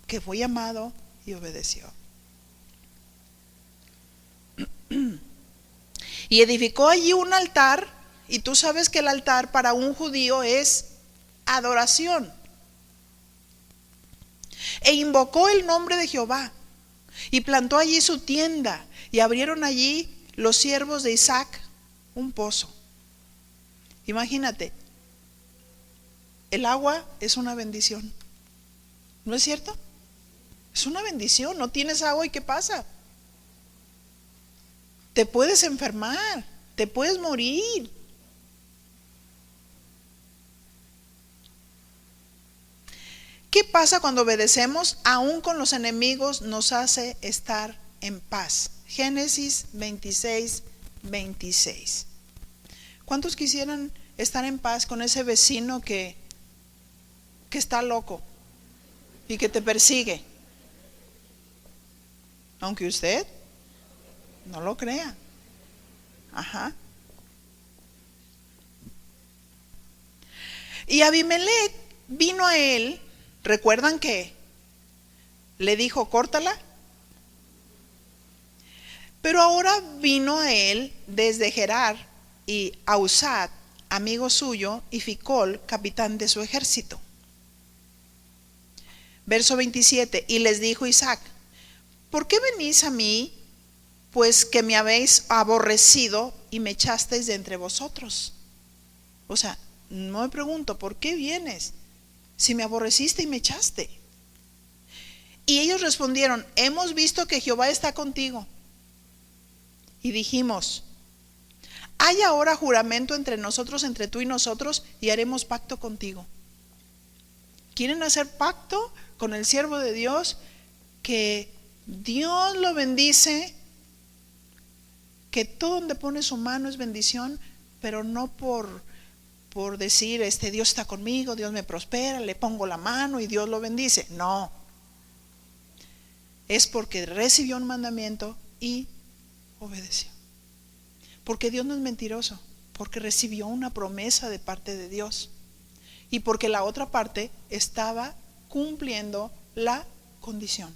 que fue llamado y obedeció. Y edificó allí un altar Y tú sabes que el altar para un judío es adoración. E invocó el nombre de Jehová y plantó allí su tienda, y abrieron allí los siervos de Isaac un pozo. Imagínate, el agua es una bendición, ¿no es cierto? Es una bendición. No tienes agua y ¿qué pasa? Te puedes enfermar, te puedes morir. ¿Qué pasa cuando obedecemos? Aún con los enemigos nos hace estar en paz. Génesis 26, 26. ¿Cuántos quisieran estar en paz con ese vecino que está loco y que te persigue? Aunque usted no lo crea. Ajá. Y Abimelech vino a él. ¿Recuerdan que le dijo, córtala? Pero ahora vino a él desde Gerar y Ausat, amigo suyo, y Ficol, capitán de su ejército. Verso 27, y les dijo Isaac, ¿por qué venís a mí, pues que me habéis aborrecido y me echasteis de entre vosotros? O sea, no me pregunto, ¿por qué vienes si me aborreciste y me echaste? Y ellos respondieron, hemos visto que Jehová está contigo. Y dijimos, hay ahora juramento entre nosotros, entre tú y nosotros, y haremos pacto contigo. ¿Quieren hacer pacto con el siervo de Dios? Que Dios lo bendice, que todo donde pone su mano es bendición, pero no por decir, Dios está conmigo, Dios me prospera, le pongo la mano y Dios lo bendice. No, es porque recibió un mandamiento y obedeció. Porque Dios no es mentiroso, porque recibió una promesa de parte de Dios y porque la otra parte estaba cumpliendo la condición.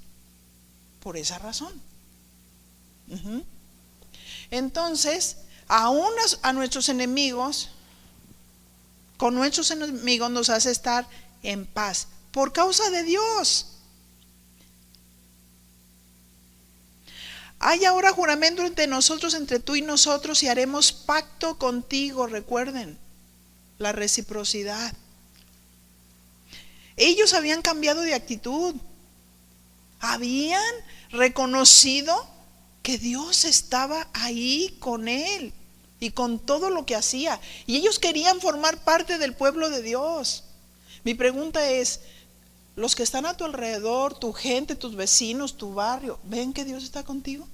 Por esa razón. Entonces, aún a nuestros enemigos, con nuestros enemigos nos hace estar en paz por causa de Dios. Hay ahora juramento entre nosotros, entre tú y nosotros, y haremos pacto contigo. Recuerden la reciprocidad. Ellos habían cambiado de actitud, habían reconocido que Dios estaba ahí con él y con todo lo que hacía, y ellos querían formar parte del pueblo de Dios. Mi pregunta es, los que están a tu alrededor, tu gente, tus vecinos, tu barrio, ¿ven que Dios está contigo?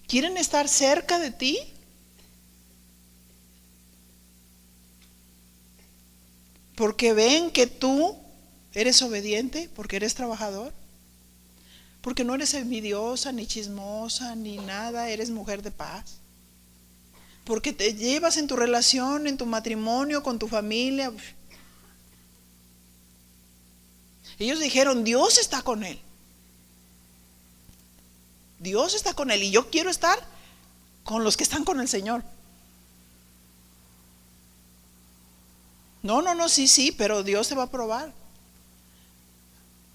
¿Quieren estar cerca de ti? Porque ven que tú eres obediente, porque eres trabajador, porque no eres envidiosa, ni chismosa, ni nada, eres mujer de paz, porque te llevas en tu relación, en tu matrimonio, con tu familia. Ellos dijeron, Dios está con él. Dios está con él y yo quiero estar con los que están con el Señor. No, sí, pero Dios te va a probar.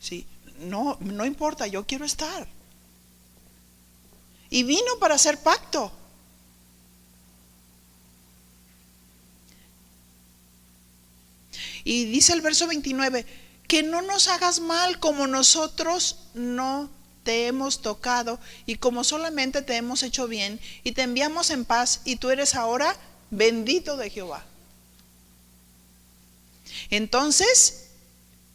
Sí, no importa, yo quiero estar. Y vino para hacer pacto. Y dice el verso 29, que no nos hagas mal como nosotros no te hemos tocado y como solamente te hemos hecho bien y te enviamos en paz y tú eres ahora bendito de Jehová. Entonces,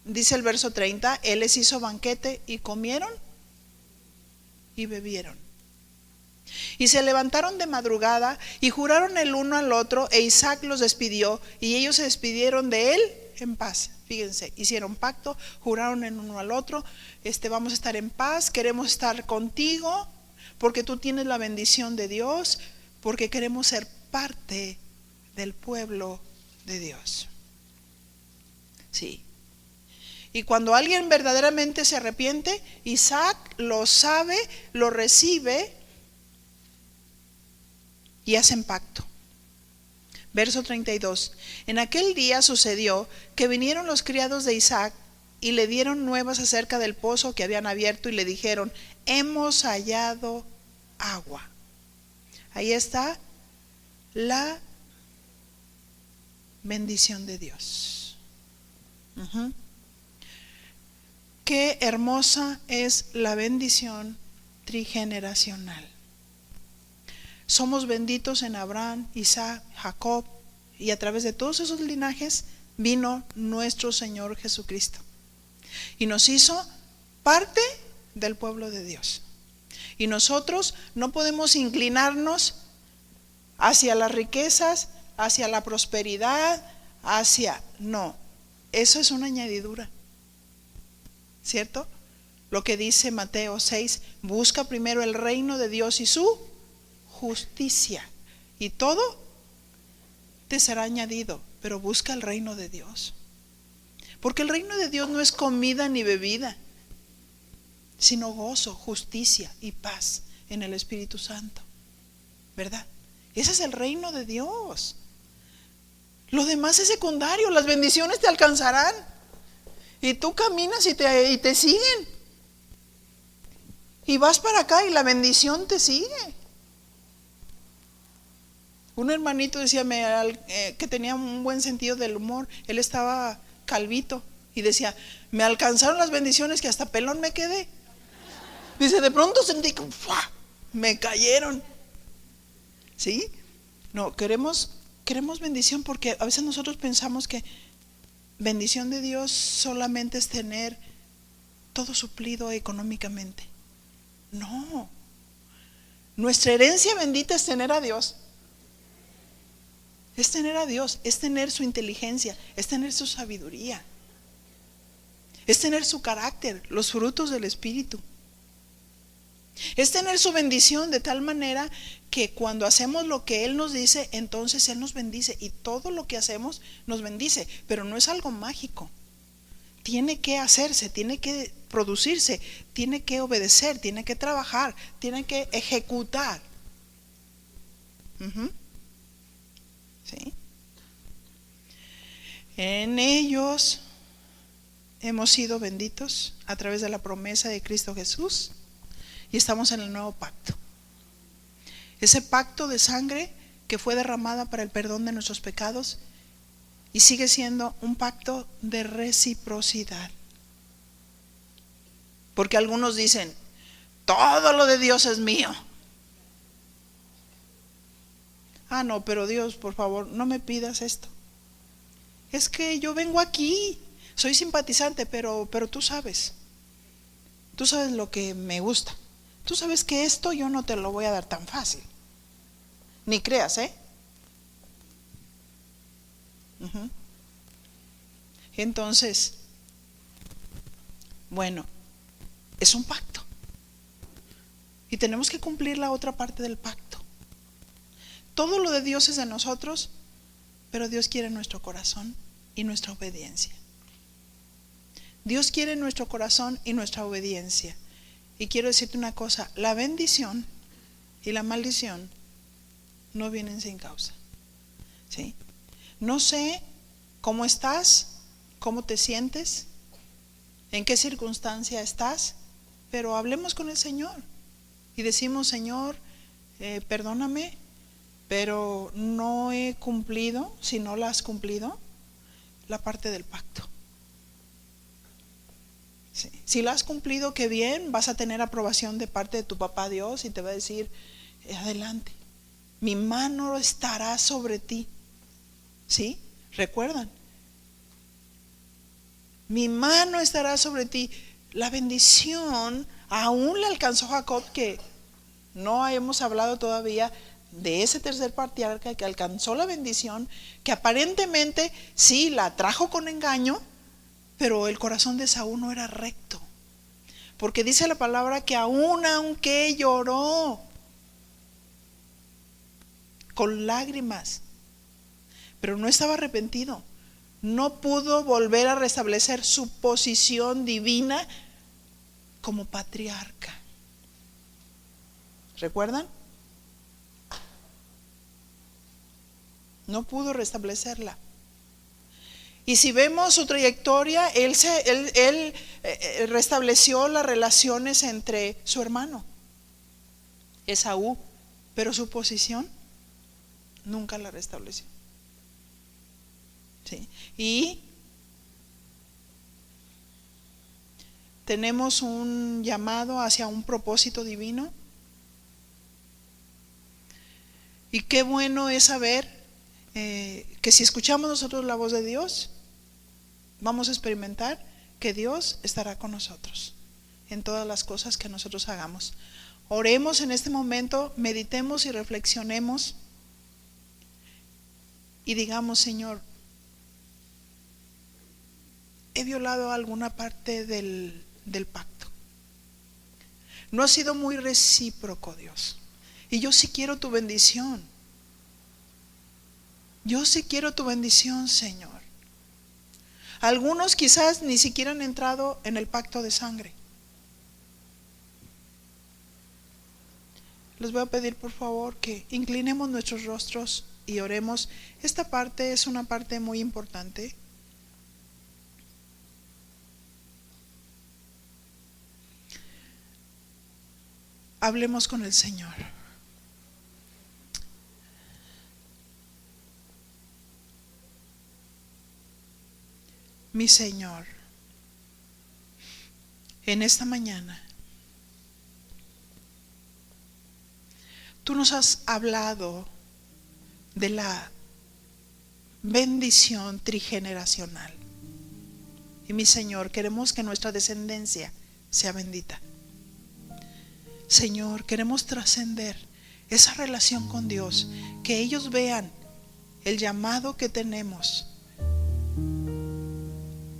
dice el verso 30, él les hizo banquete y comieron y bebieron. Y se levantaron de madrugada y juraron el uno al otro, e Isaac los despidió y ellos se despidieron de él en paz. Fíjense, hicieron pacto, juraron el uno al otro, vamos a estar en paz, queremos estar contigo porque tú tienes la bendición de Dios, porque queremos ser parte del pueblo de Dios. Sí. Y cuando alguien verdaderamente se arrepiente, Isaac lo sabe, lo recibe y hacen pacto. Verso 32. En aquel día sucedió que vinieron los criados de Isaac y le dieron nuevas acerca del pozo que habían abierto y le dijeron: hemos hallado agua. Ahí está la bendición de Dios. Qué hermosa es la bendición trigeneracional. Somos benditos en Abraham, Isaac, Jacob, y a través de todos esos linajes vino nuestro Señor Jesucristo y nos hizo parte del pueblo de Dios. Y nosotros no podemos inclinarnos hacia las riquezas, hacia la prosperidad, no, eso es una añadidura, ¿cierto? Lo que dice Mateo 6: busca primero el reino de Dios y su justicia, y todo te será añadido. Pero busca el reino de Dios, porque el reino de Dios no es comida ni bebida, sino gozo, justicia y paz en el Espíritu Santo, ¿verdad? Ese es el reino de Dios. Lo demás es secundario. Las bendiciones te alcanzarán y tú caminas y te siguen, y vas para acá y la bendición te sigue. Un hermanito decía que tenía un buen sentido del humor. Él estaba calvito y decía: me alcanzaron las bendiciones que hasta pelón me quedé. Dice: de pronto sentí que me cayeron. ¿Sí? No, queremos bendición, porque a veces nosotros pensamos que bendición de Dios solamente es tener todo suplido económicamente. No. Nuestra herencia bendita es tener a Dios. Es tener a Dios, es tener su inteligencia, es tener su sabiduría, es tener su carácter, los frutos del Espíritu. Es tener su bendición de tal manera que cuando hacemos lo que Él nos dice, entonces Él nos bendice, y todo lo que hacemos nos bendice. Pero no es algo mágico. Tiene que hacerse, tiene que producirse, tiene que obedecer, tiene que trabajar, tiene que ejecutar. ¿Sí? En ellos hemos sido benditos a través de la promesa de Cristo Jesús, y estamos en el nuevo pacto. Ese pacto de sangre que fue derramada para el perdón de nuestros pecados, y sigue siendo un pacto de reciprocidad. Porque algunos dicen: todo lo de Dios es mío. Ah, no, pero Dios, por favor, no me pidas esto. Es que yo vengo aquí, soy simpatizante, pero tú sabes lo que me gusta. Tú sabes que esto yo no te lo voy a dar tan fácil. Ni creas, Entonces, bueno, es un pacto, y tenemos que cumplir la otra parte del pacto. Todo lo de Dios es de nosotros, pero Dios quiere nuestro corazón y nuestra obediencia. Dios quiere nuestro corazón y nuestra obediencia. Y quiero decirte una cosa: la bendición y la maldición no vienen sin causa. ¿Sí? No sé cómo estás, cómo te sientes, en qué circunstancia estás, pero hablemos con el Señor y decimos: Señor, perdóname, pero no he cumplido, si no la has cumplido, la parte del pacto. Sí. Si la has cumplido, qué bien, vas a tener aprobación de parte de tu papá Dios, y te va a decir: adelante, mi mano estará sobre ti. ¿Sí? ¿Recuerdan? Mi mano estará sobre ti. La bendición aún le alcanzó a Jacob, que no hemos hablado todavía de ese tercer patriarca que alcanzó la bendición, que aparentemente sí la trajo con engaño, pero el corazón de Esaú no era recto, porque dice la palabra que aunque lloró con lágrimas, pero no estaba arrepentido, no pudo volver a restablecer su posición divina como patriarca. ¿Recuerdan? No pudo restablecerla. Y si vemos su trayectoria, él restableció las relaciones entre su hermano Esaú, pero su posición nunca la restableció. ¿Sí? Y tenemos un llamado hacia un propósito divino. Y qué bueno es saber que si escuchamos nosotros la voz de Dios, vamos a experimentar que Dios estará con nosotros en todas las cosas que nosotros hagamos. Oremos en este momento, meditemos y reflexionemos y digamos: Señor, he violado alguna parte del pacto. No ha sido muy recíproco, Dios. Y yo sí quiero tu bendición. Yo sí quiero tu bendición, Señor. Algunos quizás ni siquiera han entrado en el pacto de sangre. Les voy a pedir por favor que inclinemos nuestros rostros y oremos. Esta parte es una parte muy importante. Hablemos con el Señor. Mi Señor, en esta mañana tú nos has hablado de la bendición trigeneracional. Y mi Señor, queremos que nuestra descendencia sea bendita. Señor, queremos trascender esa relación con Dios, que ellos vean el llamado que tenemos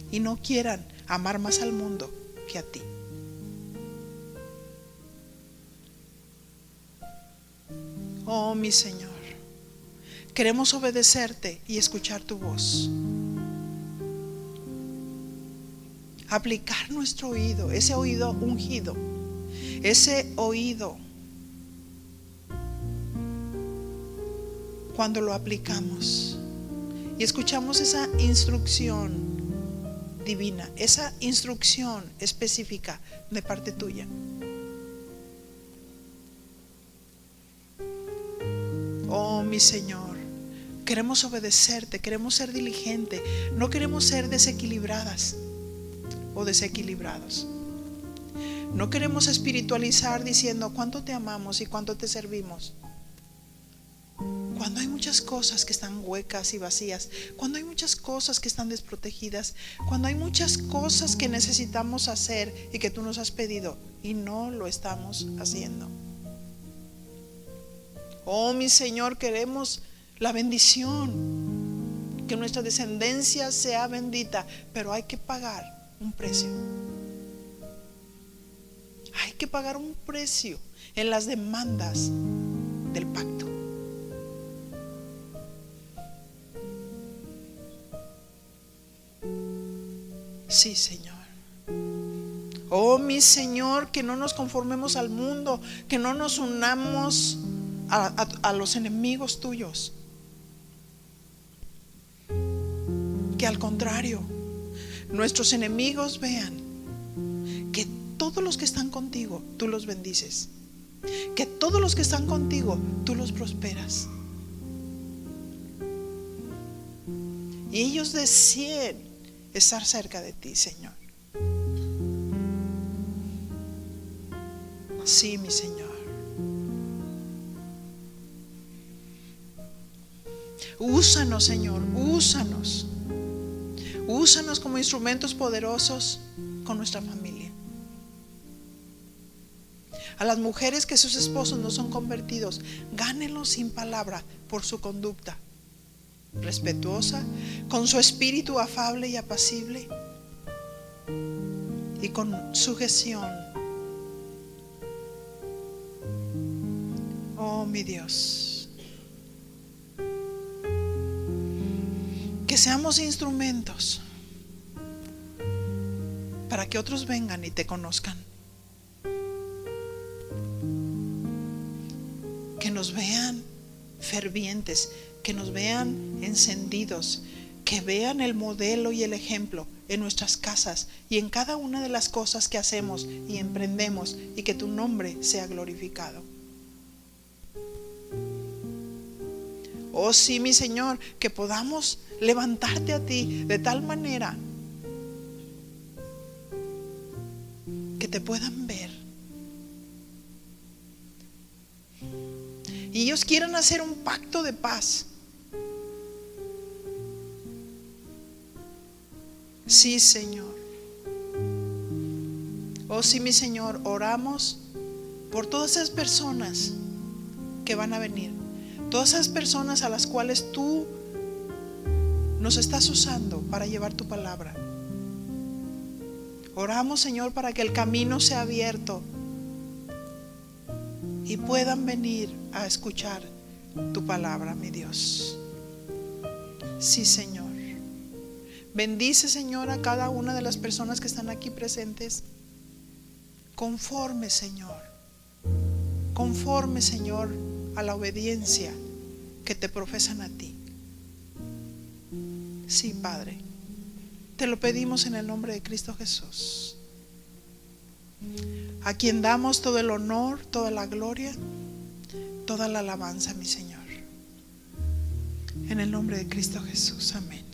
y no quieran amar más al mundo que a ti. Oh, mi Señor, queremos obedecerte y escuchar tu voz. Aplicar nuestro oído, ese oído ungido, ese oído, cuando lo aplicamos y escuchamos esa instrucción divina, esa instrucción específica de parte tuya. Oh, mi Señor, queremos obedecerte, queremos ser diligentes, no queremos ser desequilibradas o desequilibrados. No queremos espiritualizar diciendo cuánto te amamos y cuánto te servimos, cuando hay muchas cosas que están huecas y vacías, cuando hay muchas cosas que están desprotegidas, cuando hay muchas cosas que necesitamos hacer y que tú nos has pedido y no lo estamos haciendo. Oh, mi Señor, queremos la bendición, que nuestra descendencia sea bendita, pero hay que pagar un precio. Hay que pagar un precio en las demandas del pacto. Sí, Señor. Oh, mi Señor, que no nos conformemos al mundo, que no nos unamos a los enemigos tuyos, que al contrario, nuestros enemigos vean que todos los que están contigo, tú los bendices, que todos los que están contigo, tú los prosperas, y ellos deseen estar cerca de ti, Señor. Sí, mi Señor. Úsanos, Señor, úsanos. Úsanos como instrumentos poderosos con nuestra familia. A las mujeres que sus esposos no son convertidos, gánenlos sin palabra por su conducta respetuosa, con su espíritu afable y apacible y con sujeción. Oh, mi Dios, que seamos instrumentos para que otros vengan y te conozcan, que nos vean fervientes, que nos vean encendidos, que vean el modelo y el ejemplo en nuestras casas y en cada una de las cosas que hacemos y emprendemos, y que tu nombre sea glorificado. Oh sí, mi Señor, que podamos levantarte a ti de tal manera que te puedan ver. Y ellos quieran hacer un pacto de paz. Sí, Señor. Oh sí, mi Señor, oramos por todas esas personas que van a venir, todas esas personas a las cuales tú nos estás usando para llevar tu palabra. Oramos, Señor, para que el camino sea abierto y puedan venir a escuchar tu palabra, mi Dios. Sí, Señor. Bendice, Señor, a cada una de las personas que están aquí presentes. Conforme, Señor, a la obediencia que te profesan a ti. Sí, Padre, te lo pedimos en el nombre de Cristo Jesús, a quien damos todo el honor, toda la gloria, toda la alabanza, mi Señor. En el nombre de Cristo Jesús, amén.